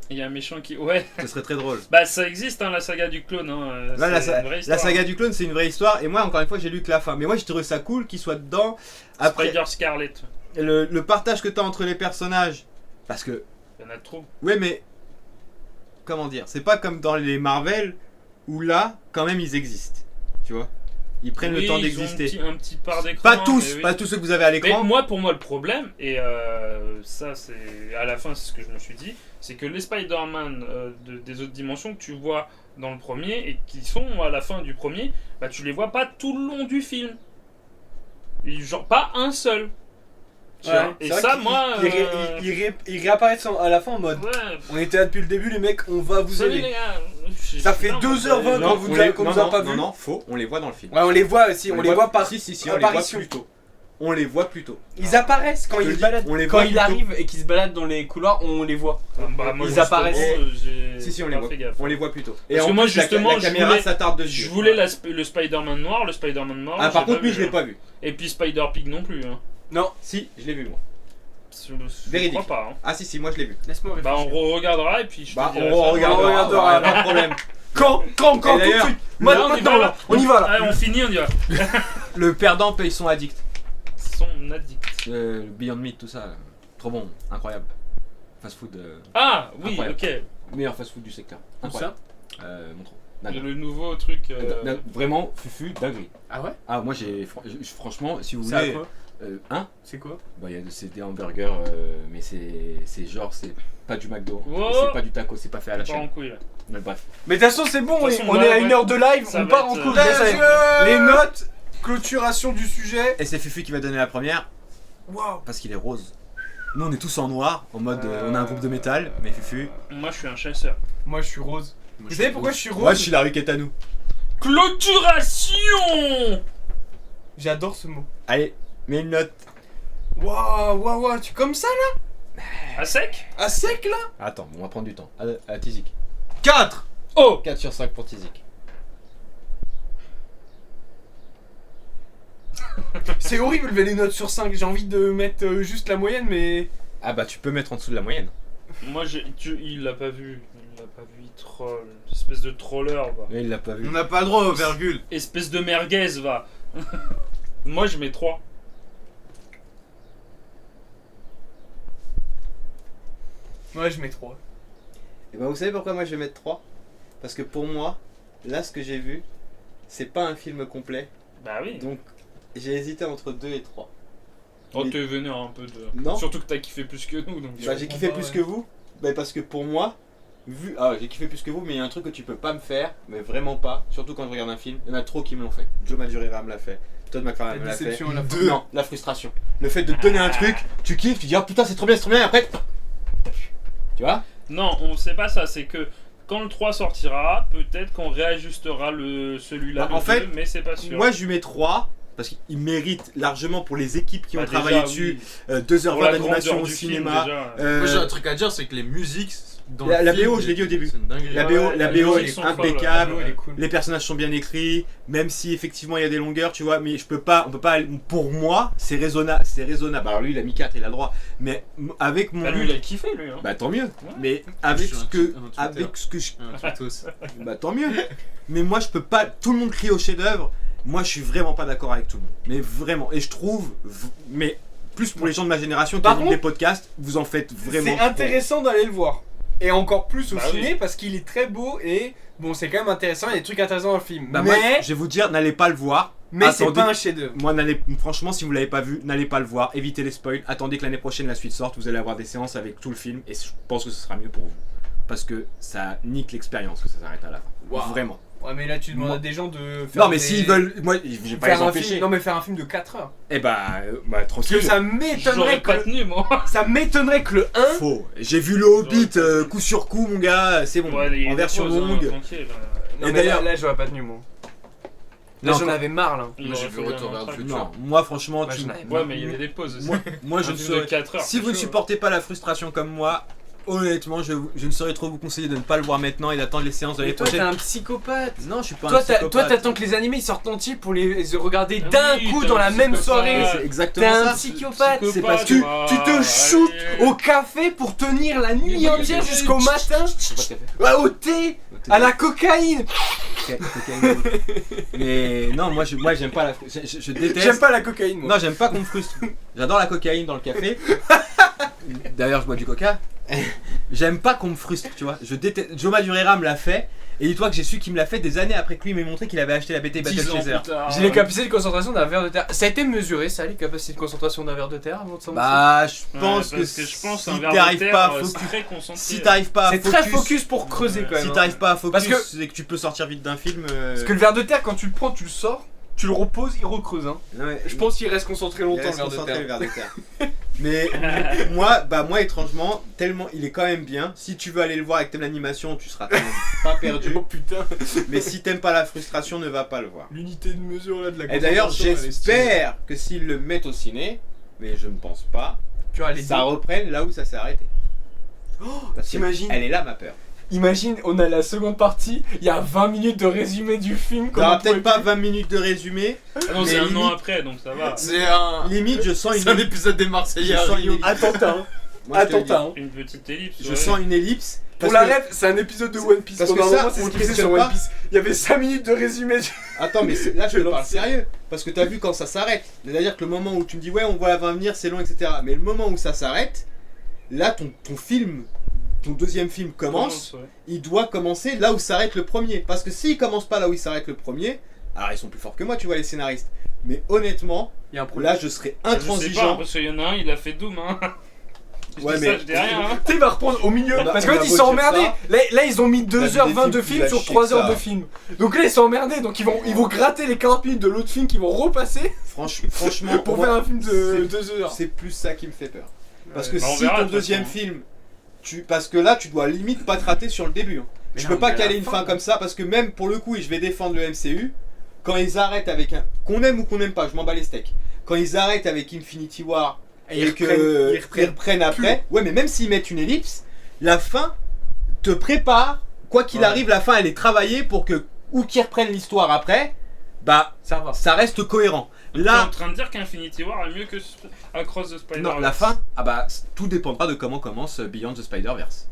S1: Il y a un méchant qui. Ouais.
S2: Ce serait très drôle.
S1: Bah, ça existe, hein, la saga du clone. Hein.
S2: Là,
S1: C'est une vraie
S2: la
S1: histoire,
S2: saga
S1: hein.
S2: du clone, c'est une vraie histoire. Et moi, encore une fois, j'ai lu que la fin. Mais moi, j'ai trouvé ça cool qu'il soit dedans. Après,
S1: Spider Scarlet.
S2: le partage que t'as entre les personnages. Parce que,
S1: Il y en a trop.
S2: ouais, mais. Comment dire? C'est pas comme dans les Marvel où là, quand même, ils existent. Tu vois? Ils prennent
S1: Oui,
S2: le temps
S1: ils ont
S2: d'exister.
S1: un petit part d'écran.
S2: Pas tous,
S1: mais oui.
S2: pas tous ceux que vous avez à
S1: Mais
S2: l'écran.
S1: pour moi, le problème, et ça, c'est à la fin, c'est ce que je me suis dit, c'est que les Spider-Man des autres dimensions que tu vois dans le premier et qui sont à la fin du premier, bah tu les vois pas tout le long du film. Genre, pas un seul. Tu
S3: Ouais,
S1: vois. Et ça, moi.
S3: Ils réapparaissent à la fin en mode.
S1: Ouais.
S3: On était là depuis le début, les mecs, on va vous
S1: Salut
S3: aider.
S1: les gars.
S3: Ça fait 2h20
S2: Non,
S3: quand vous
S2: on
S3: avez
S2: les-
S3: comme
S2: non,
S3: vous a
S2: non,
S3: pas
S2: non,
S3: vu.
S2: non, faux, on les voit dans le film.
S3: Ouais, on les voit aussi, on les voit par
S2: Si, on les voit
S3: apparition.
S2: plus tôt. On les voit plus tôt.
S3: Ils apparaissent quand
S2: Je te
S3: ils
S2: le
S3: se
S2: dis,
S3: baladent.
S2: on les
S6: Quand
S2: voit
S6: il
S2: plus tôt.
S6: arrive et qu'il se balade dans les couloirs, on les voit.
S1: Bah, moi,
S3: Ils
S1: justement,
S3: apparaissent.
S2: Si, on les
S1: pas
S2: voit.
S1: fait gaffe.
S2: On les voit plus tôt.
S1: Parce
S2: en
S1: que moi,
S2: plus,
S1: justement,
S2: la
S1: je
S2: caméra
S1: voulais-
S2: s'attarde dessus.
S1: Je voulais le Spider-Man noir, le Spider-Man mort.
S2: Ah, par
S1: j'ai
S2: contre, lui,
S1: vu,
S2: je l'ai
S1: hein.
S2: pas vu.
S1: Et puis Spider-Pig non plus. Hein.
S3: Non,
S2: Si, je l'ai vu, moi.
S1: Je
S2: Véridique.
S1: crois pas. Hein.
S2: Ah, si, moi, je l'ai vu.
S3: laisse-moi
S1: Bah,
S3: réfléchir.
S1: on regardera et puis je te
S2: Bah,
S1: dirai
S2: on
S1: ça.
S2: regardera.
S3: on regardera.
S2: Pas de problème.
S3: Quand,
S2: Et
S3: tout de
S2: d'ailleurs,
S3: suite.
S1: Là, on y
S3: Maintenant,
S1: va,
S3: là, on y va là.
S1: Allez, on finit, on y va.
S2: Le perdant paye son addict.
S1: Son addict.
S2: Beyond Meat, tout ça. Trop bon, incroyable. Fast food.
S1: Ah, oui,
S2: Incroyable.
S1: ok.
S2: Meilleur fast food du secteur.
S3: Où
S2: Incroyable. Montrons. Dingue.
S1: Le nouveau truc.
S2: Vraiment, fufu, dinguerie.
S3: Ah ouais?
S2: Ah, moi, franchement, si vous
S3: C'est à
S2: voulez.
S3: quoi?
S2: Hein?
S3: C'est quoi?
S2: Bah, c'est des hamburgers, mais c'est genre, c'est pas du McDo.
S1: Wow.
S2: Et c'est pas du taco, c'est pas fait à la
S1: Pas en
S2: chaîne.
S1: couille là.
S2: Mais bref.
S3: Mais de toute façon, c'est bon,
S1: De toute façon,
S3: on
S1: là,
S3: est à
S1: ouais,
S3: 1 heure de live,
S1: ça
S3: on
S1: va
S3: part
S1: être,
S3: en couille.
S1: let's
S3: Ça y est. Les notes, clôturation du sujet.
S2: Et c'est Fufu qui va donner la première,
S3: Waouh!
S2: parce qu'il est rose. Nous, on est tous en noir, en mode, on a un groupe de métal, mais Fufu.
S1: Moi, je suis un chasseur.
S3: Moi, je suis rose. Vous savez pourquoi je suis rose?
S2: Moi, je suis la ruquette à nous.
S1: Clôturation.
S3: J'adore ce mot.
S2: Allez, mets une note.
S3: Waouh, tu comme ça là?
S1: À sec.
S3: À sec là?
S2: Attends, on va prendre du temps. À Tizik.
S3: 4!
S1: Oh.
S2: 4 sur 5 pour Tizik.
S3: C'est horrible de les notes sur 5, j'ai envie de mettre juste la moyenne, mais.
S2: Ah bah, tu peux mettre en dessous de la moyenne.
S1: Moi, il l'a pas vu. Il l'a pas vu, il troll. Espèce de troller, va.
S2: Mais il l'a pas vu.
S3: On n'a pas le droit aux virgules.
S1: Espèce de merguez, va. Moi, je mets 3.
S3: Ouais, je mets 3.
S2: Et bah, vous savez pourquoi moi je vais mettre 3? Parce que pour moi, là, ce que j'ai vu, c'est pas un film complet.
S1: Bah oui.
S2: Donc, j'ai hésité entre 2 et 3.
S1: Oh,
S2: Mais-
S1: t'es vénère un peu de.
S2: Non.
S1: Surtout que t'as kiffé plus que nous. Donc,
S2: Bah, j'ai kiffé plus que vous. Bah, parce que pour moi, j'ai kiffé plus que vous, mais il y a un truc que tu peux pas me faire, mais vraiment pas. Surtout quand je regarde un film, il y en a trop qui me l'ont fait. Joe Madureira me l'a fait. Todd McFarlane me
S3: La
S2: l'a fait.
S3: déception à la fin.
S2: Non, la frustration. Le fait de te donner un truc, tu kiffes, tu dis oh putain c'est trop bien, et après. Tu vois?
S1: Non, on sait pas ça. C'est que quand le 3 sortira, peut-être qu'on réajustera celui-là.
S2: Bah,
S1: le
S2: en fait,
S1: 2, mais c'est pas sûr.
S2: Moi je lui mets 3 parce qu'il mérite largement pour les équipes qui
S1: Bah,
S2: ont
S1: déjà,
S2: travaillé dessus.
S1: oui.
S2: 2h20
S1: Pour la
S2: d'animation
S1: grandeur
S2: au
S1: du film,
S2: cinéma.
S1: déjà.
S3: Moi, j'ai un truc à dire, c'est que les musiques dans
S2: La
S3: le film,
S2: BO, je l'ai dit au début.
S3: c'est une dinguerie.
S2: La
S1: Ouais,
S2: BO,
S1: la
S2: BO
S1: musique
S2: est
S1: sont folles,
S2: impeccable.
S1: la BO,
S3: elle est cool.
S2: Les personnages sont bien écrits, même si effectivement il y a des longueurs, tu vois, mais on peut pas, pour moi, c'est raisonnable, Alors lui il a mis 4, il a le droit, mais avec mon...
S1: Bah, lui, il a kiffé, lui. Hein.
S2: Bah tant mieux, mais avec
S3: Je suis
S2: ce que,
S3: un Twitter.
S2: avec ce que je...
S3: Un tweetos.
S2: Bah tant mieux, mais moi je peux pas, tout le monde crie au chef d'œuvre, moi je suis vraiment pas d'accord avec tout le monde, mais vraiment, et je trouve, mais plus pour les gens de ma génération qui
S3: Par
S2: animent des
S3: contre,
S2: podcasts, vous en faites vraiment...
S3: C'est intéressant d'aller le voir. Et encore plus au
S1: Bah
S3: ciné
S1: oui.
S3: parce qu'il est très beau et bon, c'est quand même intéressant, il y a des trucs intéressants dans le film.
S2: Bah moi,
S3: mais
S2: je vais vous dire, n'allez pas le voir.
S3: c'est
S2: Attendez.
S3: pas un chef-d'œuvre.
S2: Moi, franchement, si vous l'avez pas vu, n'allez pas le voir. Évitez les spoils. Attendez que l'année prochaine la suite sorte. Vous allez avoir des séances avec tout le film et je pense que ce sera mieux pour vous. Parce que ça nique l'expérience que ça s'arrête à la fin.
S3: Waouh.
S2: Vraiment.
S3: Ouais, mais là tu demandes
S2: Moi-
S3: à des gens de faire
S2: Non, mais
S3: des-
S2: s'ils veulent, moi, je vais pas
S3: faire
S2: les
S3: un
S2: empêcher.
S3: film, non mais faire un film de 4 heures.
S2: Eh bah, tranquille.
S3: Parce que ça
S1: J'aurais
S3: m'étonnerait
S1: pas
S3: que
S1: tenu, moi.
S3: ça m'étonnerait que le 1
S2: Faux. J'ai vu le Hobbit coup sur coup, mon gars. C'est bon.
S1: Ouais, les-
S2: en
S1: les
S2: version
S1: pauses, hein,
S2: longue.
S1: tranquille.
S3: Non,
S2: Et
S3: mais
S2: d'ailleurs-
S3: là j'aurais pas tenu moi. Là
S2: Non,
S3: j'en avais marre là.
S1: Il
S3: Moi,
S1: aurait
S3: j'ai vu
S1: fallu
S3: Retour
S1: un
S3: vers le
S1: autre.
S3: futur.
S2: Non, moi, franchement,
S3: Ouais,
S2: tu...
S3: j'en avais
S1: Ouais, mais il y avait des pauses aussi.
S2: moi, je
S1: Un
S2: ne
S1: film de
S2: saurais.
S1: 4 heures.
S2: Si
S1: c'est
S2: vous ne
S1: chaud.
S2: supportez pas la frustration comme moi, honnêtement, je ne saurais trop vous conseiller de ne pas le voir maintenant et d'attendre les séances de
S6: Mais
S2: l'année
S6: toi, t'es
S2: prochaine.
S6: un psychopathe.
S2: Non, je suis pas
S6: Toi,
S2: un psychopathe.
S6: toi, t'attends que les animés ils sortent entiers pour les regarder
S1: Ah
S6: d'un
S1: oui,
S6: coup
S1: t'es
S6: dans
S1: un
S6: la même
S1: psychopathe.
S6: soirée.
S2: C'est
S6: T'es
S2: exactement
S6: un
S2: ça.
S6: psychopathe.
S2: C'est parce que
S6: Tu te shootes au café pour tenir la nuit entière jusqu'au matin.
S2: C'est pas de café.
S6: Ouais, au thé, à la cocaïne.
S2: Cocaïne. Mais non, moi j'aime pas la. Je déteste.
S6: J'aime pas la cocaïne moi.
S2: Non, j'aime pas qu'on me frustre. J'adore la cocaïne dans le café. D'ailleurs, je bois du coca. J'aime pas qu'on me frustre, tu vois. Je déteste. Joma Durera me l'a fait. Et dis-toi que j'ai su qu'il me l'a fait des années après que lui m'ait montré qu'il avait acheté la BT Battle
S1: 10 ans
S2: Chaser.
S1: plus tard.
S6: J'ai les capacités de concentration d'un verre de terre. Ça a été mesuré ça, les capacités de concentration d'un verre de terre avant de s'en
S2: Bah, je
S1: Ouais,
S2: pense
S1: parce
S2: que,
S1: je pense
S2: si
S1: un verre
S2: t'arrives
S1: de terre,
S2: pas à
S1: c'est
S2: focus,
S1: très concentré.
S2: si t'arrives pas à
S6: C'est très focus pour creuser quand même.
S2: si
S6: hein.
S2: t'arrives pas à focus,
S6: Parce que-
S2: et que tu peux sortir vite d'un film.
S6: Parce que le verre de terre, quand tu le prends, tu le sors, tu le reposes, il recreuse. Hein.
S2: non, mais-
S3: Je pense qu'il reste concentré
S2: il
S3: longtemps
S2: reste
S3: le verre de
S2: concentré,
S3: terre.
S2: le verre de terre. Mais moi étrangement, tellement il est quand même bien. Si tu veux aller le voir avec t'aimes l'animation, tu seras quand même pas perdu.
S3: Oh putain.
S2: Mais si t'aimes pas la frustration, ne va pas le voir.
S3: L'unité de mesure là de la
S2: Et d'ailleurs,
S3: concentration, elle est stylée.
S2: j'espère que s'ils le mettent au ciné, mais je ne pense pas,
S6: Tu vois, les
S2: ça reprenne là où ça s'est arrêté. Parce que
S6: t'imagines
S2: elle est là ma peur.
S6: Imagine, on a la seconde partie, il y a 20 minutes de résumé du film.
S2: Il
S6: qu'on
S2: n'y aura
S6: ne pouvait
S2: peut-être pas
S6: plus.
S2: 20 minutes de résumé.
S1: Ah non, c'est
S2: Mais
S1: un an
S2: limite-
S1: après, donc ça va.
S3: C'est un.
S2: Limite, je sens
S3: C'est un
S2: une.
S3: épisode des Marseillais.
S2: Je sens
S3: à Rio.
S2: une-
S6: Attentat, hein.
S2: Moi, je te le dis.
S6: Attentat, hein.
S1: Une petite ellipse.
S2: Je
S1: ouais.
S2: sens une ellipse.
S6: Pour
S2: parce
S6: la
S2: que-
S6: rêve, c'est un épisode de One Piece.
S2: parce que
S6: Pendant un
S2: ça,
S6: moment, c'est
S2: on
S6: ce
S2: le
S6: qu'ils faisaient
S2: questionne
S6: sur
S2: pas.
S6: One Piece. Il y avait 5 minutes de résumé.
S2: Attends, mais là je
S6: Je
S2: parle
S6: lance.
S2: sérieux. Parce que t'as vu quand ça s'arrête. C'est-à-dire que le moment où tu me dis ouais, on voit la fin venir, c'est long, etc. Mais le moment où ça s'arrête, là ton film, ton deuxième film commence.
S1: Ouais.
S2: Il doit commencer là où s'arrête le premier. Parce que s'il commence pas là où il s'arrête le premier, alors ils sont plus forts que moi, tu vois, les scénaristes. Mais honnêtement,
S6: Il y a un problème.
S2: là je serais
S1: Je sais pas,
S2: intransigeant.
S1: parce qu'il y en a un, il a fait Doom, hein. Je
S2: Ouais,
S1: dis
S2: mais-
S1: ça, je dis rien, hein.
S6: Tu sais, il va reprendre au milieu.
S2: On a-
S6: Parce
S2: on a
S6: qu'en fait, ils
S2: beau
S6: sont
S2: dire
S6: emmerdés.
S2: ça.
S6: Là, ils ont mis
S2: T'as vu
S6: 2h20
S2: des
S6: de
S2: films
S6: film
S2: plus
S6: sur
S2: lâchés
S6: 3
S2: que
S6: heures
S2: ça.
S6: de film. Donc là, ils sont emmerdés. Donc ils vont gratter les 40 minutes de l'autre film qu'ils vont repasser
S2: Franchement,
S6: pour
S2: moi,
S6: faire un film de
S2: c'est-
S6: 2 heures.
S2: c'est plus ça qui me fait peur. Parce que
S1: Bah, on
S2: si
S1: verra,
S2: ton
S1: de toute
S2: deuxième
S1: façon.
S2: film, parce que là tu dois limite pas te rater sur le début. Hein.
S6: Mais
S2: Je
S6: non,
S2: peux pas
S6: mais à la
S2: caler une fin comme ça parce que même pour le coup, et je vais défendre le MCU, quand ils arrêtent avec un. Qu'on aime ou qu'on aime pas, je m'en bats les steaks. Quand ils arrêtent avec Infinity War
S6: Et
S2: et
S6: ils
S2: que
S6: reprennent-
S2: ils reprennent après, ouais, mais même s'ils mettent une ellipse, la fin te prépare. Quoi qu'il
S6: Ouais.
S2: arrive, la fin elle est travaillée pour que, ou qu'ils reprennent l'histoire après, bah
S6: Ça va.
S2: ça reste cohérent.
S1: T'es en
S2: Là,
S1: train de dire qu'Infinity War est mieux que Across the Spider-Verse.
S2: non, la fin, ah bah tout dépendra de comment commence Beyond the Spider-Verse.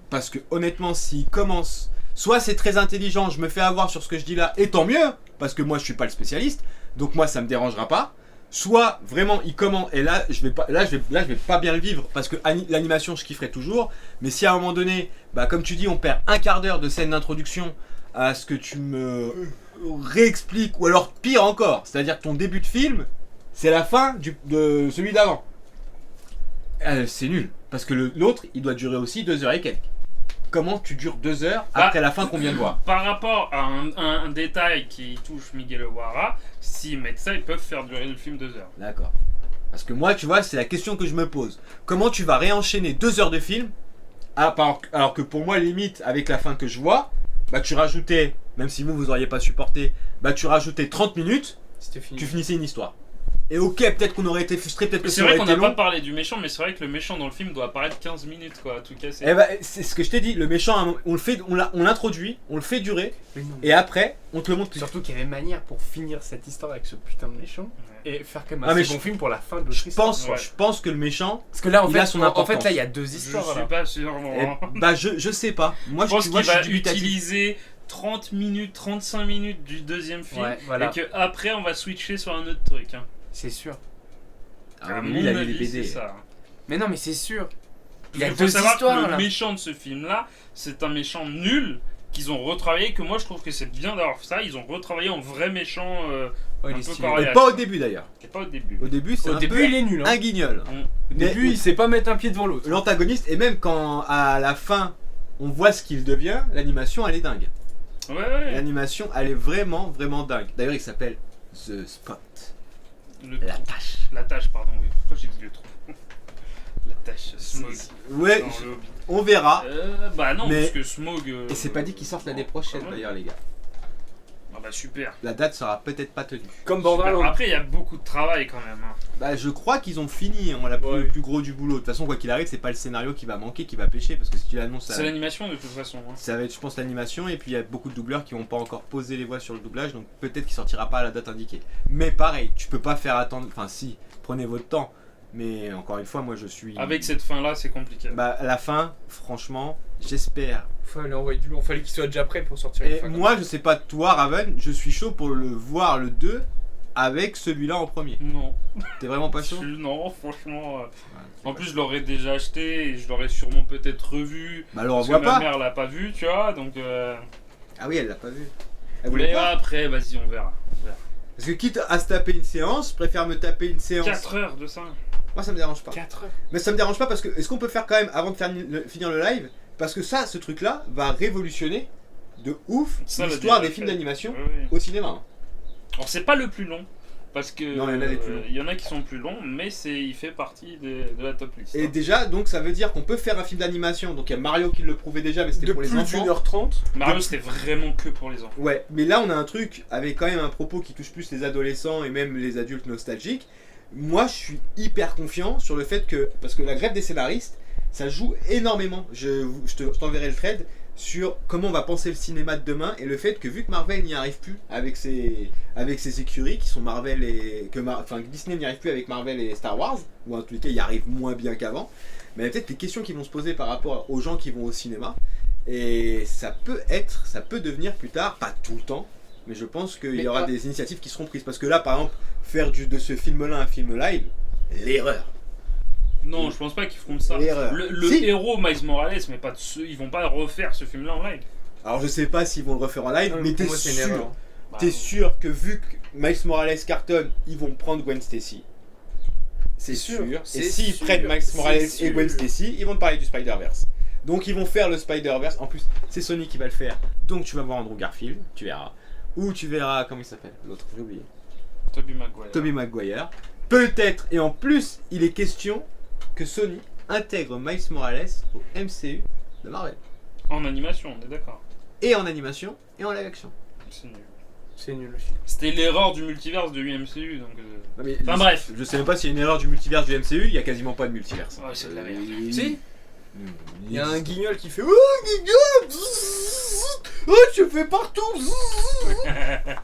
S2: Parce que honnêtement, s'il commence, soit c'est très intelligent, je me fais avoir sur ce que je dis là, et tant mieux, parce que moi je suis pas le spécialiste, donc moi ça me dérangera pas. Soit vraiment il commence, et là je vais pas bien le vivre, parce que l'animation je kifferai toujours, mais si à un moment donné, bah comme tu dis, on perd un quart d'heure de scène d'introduction à ce que tu me réexpliques, ou alors pire encore, c'est-à-dire que ton début de film, c'est la fin de celui d'avant. C'est nul, parce que l'autre il doit durer aussi 2 heures et quelques. Comment tu dures 2 heures après la fin qu'on vient de voir?
S1: Par rapport à un détail qui touche Miguel O'Hara, s'ils mettent ça, ils peuvent faire durer le film 2 heures.
S2: D'accord. Parce que moi, tu vois, c'est la question que je me pose. Comment tu vas réenchaîner 2 heures de film alors que pour moi, limite, avec la fin que je vois, bah tu rajoutais, même si vous auriez pas supporté, bah tu rajoutais 30 minutes,
S6: C'était fini.
S2: tu finissais une histoire. Et ok, peut-être qu'on aurait été frustré, peut-être que
S1: C'est
S2: ça
S1: vrai
S2: aurait
S1: qu'on
S2: été
S1: n'a pas
S2: long.
S1: parlé du méchant, mais c'est vrai que le méchant dans le film doit apparaître 15 minutes, quoi, à tout casser.
S2: Eh bah, c'est ce que je t'ai dit, le méchant, on l'introduit, on le fait durer,
S6: Mais non.
S2: et après, on te le montre.
S6: Surtout qu'il y avait manière pour finir cette histoire avec ce putain de méchant
S1: Ouais.
S6: et faire comme
S2: Ah,
S6: un
S2: mais
S6: second
S2: je-
S6: film pour la fin de l'autre histoire.
S2: Je pense que le méchant,
S6: Parce que là, en
S2: il
S6: fait,
S2: a son
S6: en fait,
S2: importance.
S6: là, il y a 2
S1: Je
S6: histoires.
S1: suis
S6: là.
S1: pas sûr, moi.
S2: bah je sais pas. Moi,
S1: Je pense
S2: tu vois,
S1: qu'il
S2: je
S1: va
S2: suis dubitatif.
S1: utiliser 30 minutes, 35 minutes du deuxième film,
S6: Ouais, voilà.
S1: et qu'après on va switcher sur un autre truc. Hein.
S6: C'est sûr.
S2: Ah,
S1: À
S2: mais
S1: mon
S2: lui, il a lu
S1: avis,
S2: les BD.
S1: c'est ça.
S6: Mais non, mais c'est sûr. Il y a
S1: Il faut
S6: 2
S1: savoir
S6: histoires
S1: que le
S6: là.
S1: méchant de ce film-là, c'est un méchant nul qu'ils ont retravaillé. Que moi je trouve que c'est bien d'avoir fait ça. Ils ont retravaillé en vrai méchant,
S6: Oh, il
S1: un
S6: est
S1: peu
S6: stylé.
S1: coriace.
S2: Et pas au début d'ailleurs.
S1: Et pas au début.
S2: Au début, c'est
S6: Au
S2: un
S6: début,
S2: peu
S6: il est nul. Hein.
S2: un guignol.
S6: Au début, il sait pas mettre un pied devant l'autre.
S2: L'antagoniste, et même quand à la fin on voit ce qu'il devient, l'animation elle est dingue.
S1: Ouais, ouais.
S2: L'animation elle est vraiment vraiment dingue. D'ailleurs il s'appelle The Spot.
S1: Le
S2: La
S1: trou.
S2: tâche.
S1: La tâche, pardon. Oui. Pourquoi j'ai dit le trou? La tâche, Smog.
S2: Ouais,
S1: Dans le Hobbit.
S2: on verra.
S1: Bah non,
S2: Mais-
S1: parce que Smog.
S2: Et c'est pas dit qu'ils sortent l'année prochaine
S1: Ah ouais.
S2: d'ailleurs les gars.
S1: Ah bah super.
S2: La date sera peut-être pas tenue.
S6: Comme
S1: Super.
S6: Borderlands.
S1: Après, il y a beaucoup de travail quand même. Hein.
S2: Bah, je crois qu'ils ont fini
S6: Ouais.
S2: le plus gros du boulot. De toute façon, quoi qu'il arrive, c'est pas le scénario qui va manquer, qui va pêcher, parce que si tu l'annonces,
S1: C'est l'animation de toute façon. Hein.
S2: ça va être, je pense, l'animation, et puis il y a beaucoup de doubleurs qui vont pas encore poser les voix sur le doublage, donc peut-être qu'il sortira pas à la date indiquée. Mais pareil, tu peux pas faire attendre. Enfin, si, prenez votre temps. Mais encore une fois, moi je suis.
S1: Avec cette fin là, c'est compliqué.
S2: Bah, à la fin, franchement, j'espère.
S6: Fallait envoyer du lourd. Fallait qu'il soit déjà prêt pour sortir une
S2: Et
S6: fin.
S2: moi, je sais pas toi, Raven, je suis chaud pour le voir le 2 avec celui-là en premier.
S1: Non.
S2: T'es vraiment pas chaud?
S1: Non, franchement.
S2: C'est
S1: En
S2: pas
S1: plus,
S2: chaud.
S1: je l'aurais déjà acheté et je l'aurais sûrement peut-être revu.
S2: Bah, alors on
S1: Parce que
S2: voit
S1: ma
S2: pas.
S1: mère l'a pas vu, tu vois, donc.
S2: Ah oui, elle l'a pas vu. Elle voulait
S1: Mais
S2: pas.
S1: après, vas-y, on verra.
S2: Parce que quitte à se taper une séance, je préfère me taper une séance.
S1: 4 heures de ça.
S2: Moi ça me dérange pas.
S6: 4 heures.
S2: Mais ça me dérange pas parce que est-ce qu'on peut faire quand même avant de finir le live? Parce que ça, ce truc là va révolutionner de ouf
S1: Ça, l'a
S2: l'histoire
S1: déjà
S2: des films
S1: fait.
S2: d'animation
S1: Ouais, ouais.
S2: au cinéma. Hein.
S1: Alors, c'est pas le plus long. Parce que.
S2: Non, il y en a des plus longs.
S1: Il y en a qui sont plus longs, mais il fait partie de la top list.
S2: Et
S1: hein.
S2: déjà, donc ça veut dire qu'on peut faire un film d'animation. Donc il y a Mario qui le prouvait déjà, mais c'était
S6: De
S2: pour les
S6: plus
S2: enfants.
S6: d'1h30.
S1: Mario, c'était vraiment que pour les enfants.
S2: Ouais, mais là on a un truc avec quand même un propos qui touche plus les adolescents et même les adultes nostalgiques. Moi je suis hyper confiant sur le fait que, parce que la grève des scénaristes, ça joue énormément, je t'enverrai le thread, sur comment on va penser le cinéma de demain et le fait que vu que Marvel n'y arrive plus avec ses écuries qui sont Marvel et que Disney n'y arrive plus avec Marvel et Star Wars, ou en tout cas il arrive moins bien qu'avant, mais il y a peut-être des questions qui vont se poser par rapport aux gens qui vont au cinéma. Et ça peut devenir plus tard, pas tout le temps, mais je pense qu'il y
S6: Mais
S2: aura
S6: pas-
S2: des initiatives qui seront prises. Parce que là, par exemple, faire de ce film-là un film live, l'erreur.
S1: Non, je pense pas qu'ils feront ça.
S2: L'erreur.
S1: Le
S2: Si.
S1: héros Miles Morales, mais pas de ceux, ils vont pas refaire ce film-là en live.
S2: Alors je sais pas s'ils vont le refaire en live, mais
S6: Pour
S2: t'es
S6: moi, c'est une
S2: sûr,
S6: erreur.
S1: Bah,
S2: t'es sûr que vu que Miles Morales cartonne, ils vont prendre Gwen Stacy. C'est sûr. Et
S6: c'est
S2: s'ils
S6: sûr,
S2: prennent Miles
S6: c'est
S2: Morales et
S6: sûr.
S2: Gwen Stacy, ils vont te parler du Spider-Verse. Donc ils vont faire le Spider-Verse. En plus, c'est Sony qui va le faire. Donc tu vas voir Andrew Garfield, tu verras. Ou tu verras, comment il s'appelle l'autre, j'ai oublié.
S1: Tobey Maguire.
S2: Tobey Maguire. Peut-être, et en plus, il est question que Sony intègre Miles Morales au MCU de Marvel.
S1: En animation, on est d'accord.
S2: Et en animation, et en live action.
S1: C'est nul.
S6: C'est nul aussi.
S1: C'était l'erreur du multiverse de UMCU, donc.
S2: Non, mais
S1: Enfin, bref.
S2: Je sais même pas s'il y a une erreur du multiverse du MCU, il y a quasiment pas de multiverse.
S1: Ouais, c'est de la merde.
S6: Si.
S2: Il
S6: Il y a un guignol qui fait Oh guignol Oh tu fais partout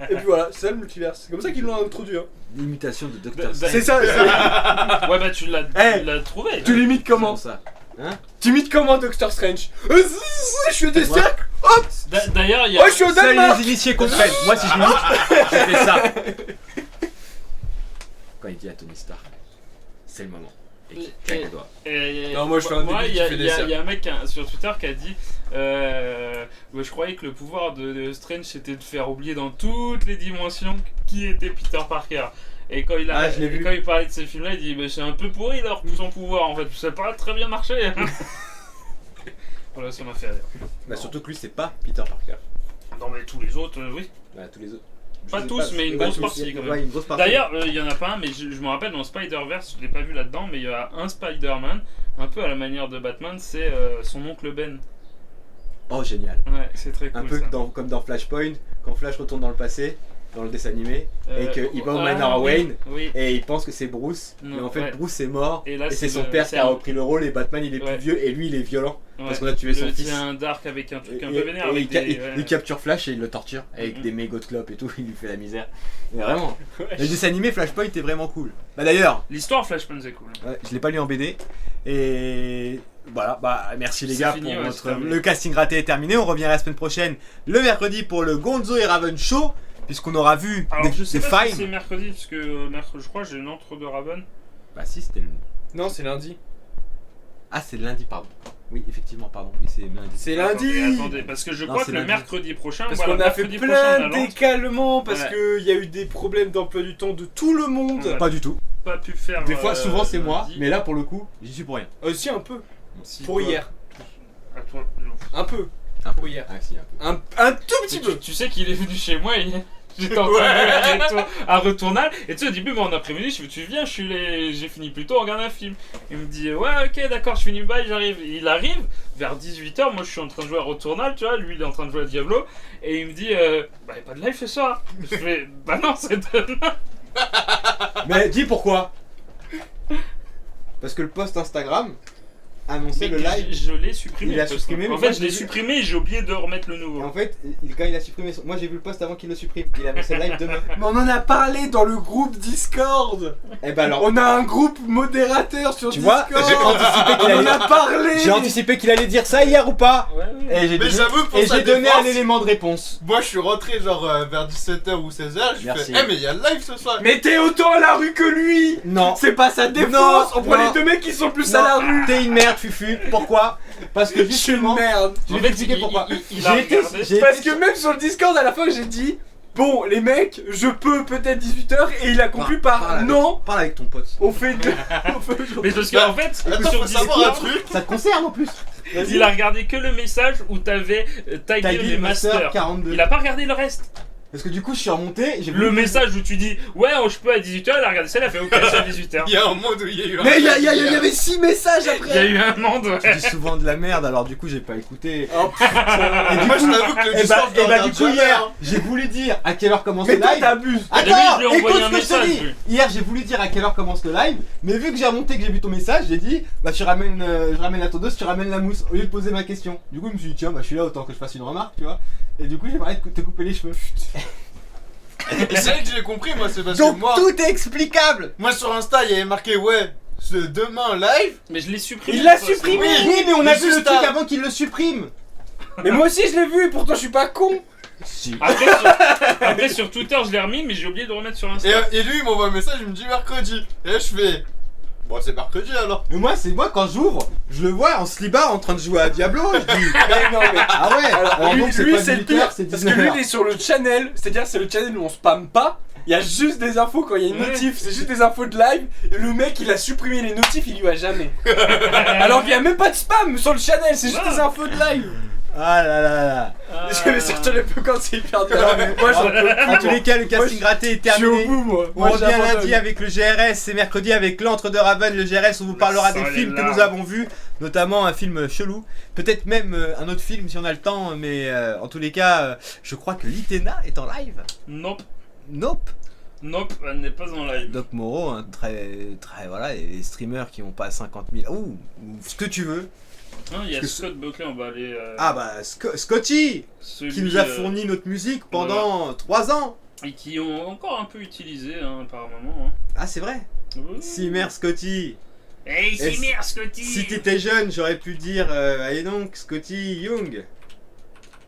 S6: Et puis voilà, c'est ça le multiverse. C'est comme ça qu'ils l'ont introduit. Hein.
S2: L'imitation de Dr.
S1: Bah,
S2: Strange.
S6: C'est ça, c'est-
S1: Ouais, bah tu l'as
S6: Hey,
S1: trouvé.
S6: tu l'imites comment?
S2: ça.
S6: Tu imites comment Doctor Strange? Je fais des
S2: Ouais.
S6: cercles.
S1: D'ailleurs, il y a.
S6: Oh je suis au
S2: Seuls
S6: Danemark.
S2: les initiés comprennent. Moi, si je l'imite, je fais ça. Quand il dit à Tony Stark, c'est le moment. Et qu'il claque les doigts.
S6: Non, moi, je fais un débile
S1: il y
S6: qui
S1: a-
S6: fait des
S1: il y a-
S6: cercles.
S1: il y a un mec sur Twitter qui a dit ouais, je croyais que le pouvoir de Strange c'était de faire oublier dans toutes les dimensions qui était Peter Parker. Et quand il,
S2: Ah, je l'ai vu.
S1: quand il parlait de ces films-là, il dit bah, c'est un peu pourri son pouvoir en fait, ça n'a pas très bien marché. Voilà, ça m'a fait rire.
S2: Bah, surtout que lui, c'est pas Peter Parker.
S1: Non, mais tous les autres, oui.
S2: Bah, tous les autres.
S1: Pas
S2: Je sais
S1: tous, mais une
S2: pas
S1: grosse
S2: tous.
S1: partie, quand même.
S2: Ouais, une grosse partie.
S1: D'ailleurs, il y en a pas un, mais je me rappelle dans Spider-Verse, je l'ai pas vu là-dedans, mais il y a un Spider-Man, un peu à la manière de Batman, c'est son oncle Ben.
S2: Oh, génial.
S1: Ouais, c'est très cool.
S2: Un peu
S1: ça.
S2: comme dans Flashpoint, quand Flash retourne dans le passé, dans le dessin animé, et qu'il va au
S1: ah,
S2: Manor
S1: oui,
S2: Wayne,
S1: Oui.
S2: et il pense que c'est Bruce,
S1: Non,
S2: mais en fait
S1: ouais.
S2: Bruce est mort,
S1: Et là,
S2: et c'est
S1: c'est
S2: son
S1: le-
S2: père
S1: c'est
S2: qui a
S1: un-
S2: repris le rôle, et Batman il est
S1: Ouais.
S2: plus vieux, et lui il est violent,
S1: Ouais.
S2: parce qu'on a tué son
S1: Le
S2: fils.
S1: tient un dark avec un truc un
S2: Et-
S1: peu vénère.
S2: et
S1: avec
S2: il,
S1: des,
S2: il capture Flash et il le torture avec
S1: Mhm.
S2: des mégots de clopes et tout, il lui fait la misère. Mais vraiment,
S1: Ouais.
S2: le dessin animé Flashpoint est vraiment cool. Bah d'ailleurs,
S1: L'histoire Flashpoint c'est cool.
S2: ouais, je l'ai pas lu en BD, et voilà, bah merci les
S1: C'est
S2: gars
S1: fini,
S2: pour
S1: ouais,
S2: votre...
S1: c'est terminé.
S2: Le casting raté est terminé, on revient la semaine prochaine, le mercredi pour le Gonzo et Raven Show, puisqu'on aura vu
S1: Alors je sais
S2: des
S1: pas si
S2: finds.
S1: c'est mercredi, parce que mercredi, je crois, j'ai une entre de Raven.
S2: Bah si, c'était le...
S6: Non, c'est lundi.
S2: Ah, c'est lundi, pardon. Oui, effectivement, pardon. Oui, c'est lundi.
S6: C'est
S1: Attendez,
S6: lundi.
S1: attendez, parce que je
S2: Non,
S1: crois
S2: c'est
S1: que le
S2: lundi.
S1: mercredi prochain,
S6: Parce
S1: voilà,
S6: qu'on a fait
S1: mercredi prochain, on a
S6: plein
S1: Lente.
S6: d'écalements parce
S1: Ouais.
S6: qu'il y a eu des problèmes d'emploi du temps de tout le monde.
S1: Ouais.
S2: Pas du tout.
S1: Pas pu faire.
S2: Des fois, souvent c'est moi,
S1: lundi.
S2: mais là pour le coup, j'y suis pour rien.
S6: Aussi un peu.
S1: Si,
S6: Pour
S1: toi-
S6: hier.
S1: À toi,
S6: Un peu.
S2: Un peu.
S6: Pour hier.
S2: Ah, si, un peu.
S6: Un tout petit peu.
S1: Tu sais qu'il est venu chez moi et J'étais en train de jouer à Returnal. Et tu sais, au début, moi, en après-midi, je fais, tu viens, j'ai fini plus tôt, on regarde un film. Il me dit, ouais, ok, d'accord, je finis le bail, j'arrive. Il arrive, vers 18h, moi, je suis en train de jouer à Returnal, tu vois, lui, il est en train de jouer à Diablo. Et il me dit, bah, y'a pas de live ce soir. Je fais, bah non, c'est demain.
S2: Mais dis pourquoi. Parce que le post Instagram annonçait le live.
S1: Je l'ai supprimé.
S2: Il a
S1: le post.
S2: supprimé, mais
S1: En
S2: moi,
S1: fait, je l'ai
S2: je l'ai vu.
S1: supprimé et j'ai oublié de remettre le nouveau.
S2: En fait, quand il a supprimé moi j'ai vu le post avant qu'il le supprime. Il a annoncé le live demain.
S6: Mais on en a parlé dans le groupe Discord.
S2: Eh ben alors,
S6: On a un groupe modérateur sur
S2: tu vois,
S6: Discord.
S2: j'ai anticipé qu'il
S6: On en
S2: allait,
S6: a parlé.
S2: j'ai anticipé qu'il allait dire ça hier ou pas.
S1: Ouais, ouais.
S2: Et j'ai
S3: Mais
S2: donné,
S3: j'avoue, pour
S2: et
S3: sa
S2: j'ai donné
S3: défense,
S2: un élément de réponse.
S3: Moi, je suis rentré genre vers 17h ou 16h. Je
S2: Merci.
S3: fais, mais il y a le live ce soir.
S6: Mais t'es autant à la rue que lui.
S2: Non.
S6: C'est pas sa défense.
S2: Non,
S6: On prend
S2: non.
S6: les deux mecs qui sont plus à la rue.
S2: T'es une merde, Fufu. Pourquoi? Parce que
S6: Je suis une
S2: justement,
S6: merde.
S2: je
S1: En
S2: vais
S1: fait,
S2: t'expliquer pourquoi.
S1: il a regardé.
S6: Parce que même sur le Discord, à la fin, j'ai dit bon, les mecs, je peux peut-être 18h. Et il a conclu par non.
S2: Parle avec ton pote.
S6: On fait deux. On fait
S1: Mais parce qu'en fait,
S3: Attends,
S1: sur
S3: faut savoir un
S1: Discord,
S3: truc.
S2: Ça te concerne en plus.
S1: il a regardé que le message où t'avais tagué les masters.
S2: 42.
S1: Il a pas regardé le reste.
S2: Parce que du coup, je suis remonté. J'ai
S1: Le
S2: voulu-
S1: message où tu dis ouais, je peux à 18h, il a regardé ça, il a fait ok, c'est à 18h.
S3: Il y a un monde où il y a eu un.
S6: Mais il y avait 6 messages
S1: Il y a
S6: après.
S1: eu un monde,
S2: Tu
S1: ouais.
S2: dis souvent de la merde, alors du coup, j'ai pas écouté.
S6: Oh putain.
S2: Et du
S3: Moi,
S2: coup,
S3: je t'avoue que le
S2: et
S3: Discord, je le
S2: bah,
S3: regarde
S2: du coup,
S3: jamais,
S2: hier,
S3: hein.
S2: j'ai voulu dire à quelle heure commence
S6: Mais
S2: le
S6: toi,
S2: live.
S6: t'abuses.
S1: Au début, je
S2: Attends,
S1: lui ai envoyé
S2: écoute
S1: un
S2: ce que je te
S1: message,
S2: dis.
S1: lui.
S2: Hier, j'ai voulu dire à quelle heure commence le live, mais vu que j'ai remonté, que j'ai vu ton message, j'ai dit, bah tu ramènes, je ramène la tondeuse, tu ramènes la mousse, au lieu de poser ma question. Du coup, je me suis dit, tiens, bah je suis là, autant que je fasse une remarque, tu vois. Et du coup, j'ai parlé de te couper les cheveux.
S3: Et c'est vrai que j'ai compris, moi, c'est parce
S2: Donc
S3: que moi.
S2: tout est explicable.
S3: Moi, sur Insta, il y avait marqué, ouais, ce demain live.
S1: Mais je l'ai supprimé.
S6: Il l'a
S1: le post.
S6: supprimé.
S2: Oui, mais on a
S3: Mais
S2: vu le
S3: juste
S2: truc
S3: à-
S2: avant qu'il le supprime.
S6: Mais moi aussi, je l'ai vu. Et pourtant, je suis pas con.
S2: Si.
S1: Après, sur Twitter, je l'ai remis, mais j'ai oublié de le remettre sur Insta.
S3: Et lui, il m'envoie un message, il me dit mercredi. Et là, je fais. Bon, c'est mercredi alors.
S2: Mais moi, c'est moi quand j'ouvre, je le vois en slibard en train de jouer à Diablo. Je dis,
S6: Mais non, mais.
S2: ah ouais. Alors
S6: lui,
S2: donc c'est
S6: lui,
S2: pas
S6: c'est le
S2: 18h,
S6: pire.
S2: c'est
S6: Parce que lui,
S2: 19h.
S6: il est sur le channel. C'est-à-dire, c'est le channel où on spamme pas. Il y a juste des infos quand il y a une
S1: Ouais.
S6: notif. C'est juste des infos de live. Et le mec, il a supprimé les notifs. Il lui a jamais. Alors qu'il y a même pas de spam sur le channel. C'est juste
S1: Ouais.
S6: des infos de live.
S2: Ah là là là.
S6: Mais surtout le peu quand c'est hyper dur.
S2: Non, mais
S6: Moi, j'en peux
S2: En tous
S6: plus.
S2: les cas, le casting raté est
S6: Je suis au
S2: terminé.
S6: bout, moi.
S2: On
S6: Moi,
S2: revient
S6: j'abandonne.
S2: lundi avec le GRS, c'est mercredi avec l'Antre de Raven. Le GRS, on vous parlera
S1: Ça
S2: des
S1: les
S2: films que
S1: larmes.
S2: nous avons vus, notamment un film chelou, peut-être même un autre film si on a le temps, mais en tous les cas, je crois que l'Itena est en live.
S1: Nope.
S2: Nope.
S1: Nope, elle n'est pas en live.
S2: Doc Moreau, hein, très voilà, les streamers qui ont pas 50 000, ou ce que tu veux.
S1: Hein, il y a
S2: Parce que
S1: Scott Buckley, on va aller.
S2: Ah bah Scotty,
S1: celui,
S2: qui nous a fourni notre musique pendant 3 ans.
S1: Et qui ont encore un peu utilisé, hein, par moment. Hein.
S2: Ah c'est vrai. Simmer Scotty.
S1: Hey,
S2: Et
S1: Simmer, Scotty.
S2: Si t'étais jeune, j'aurais pu dire allez donc Scotty Young.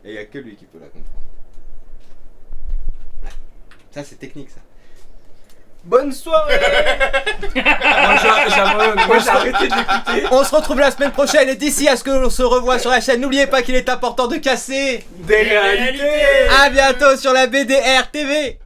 S2: Et y a que lui qui peut la comprendre. Ouais. Ça c'est technique ça.
S6: Bonne soirée. Moi, j'ai arrêté de l'écouter.
S2: On se retrouve la semaine prochaine et d'ici à ce que l'on se revoie sur la chaîne, n'oubliez pas qu'il est important de casser.
S6: Des réalités.
S2: À bientôt sur la BDR TV.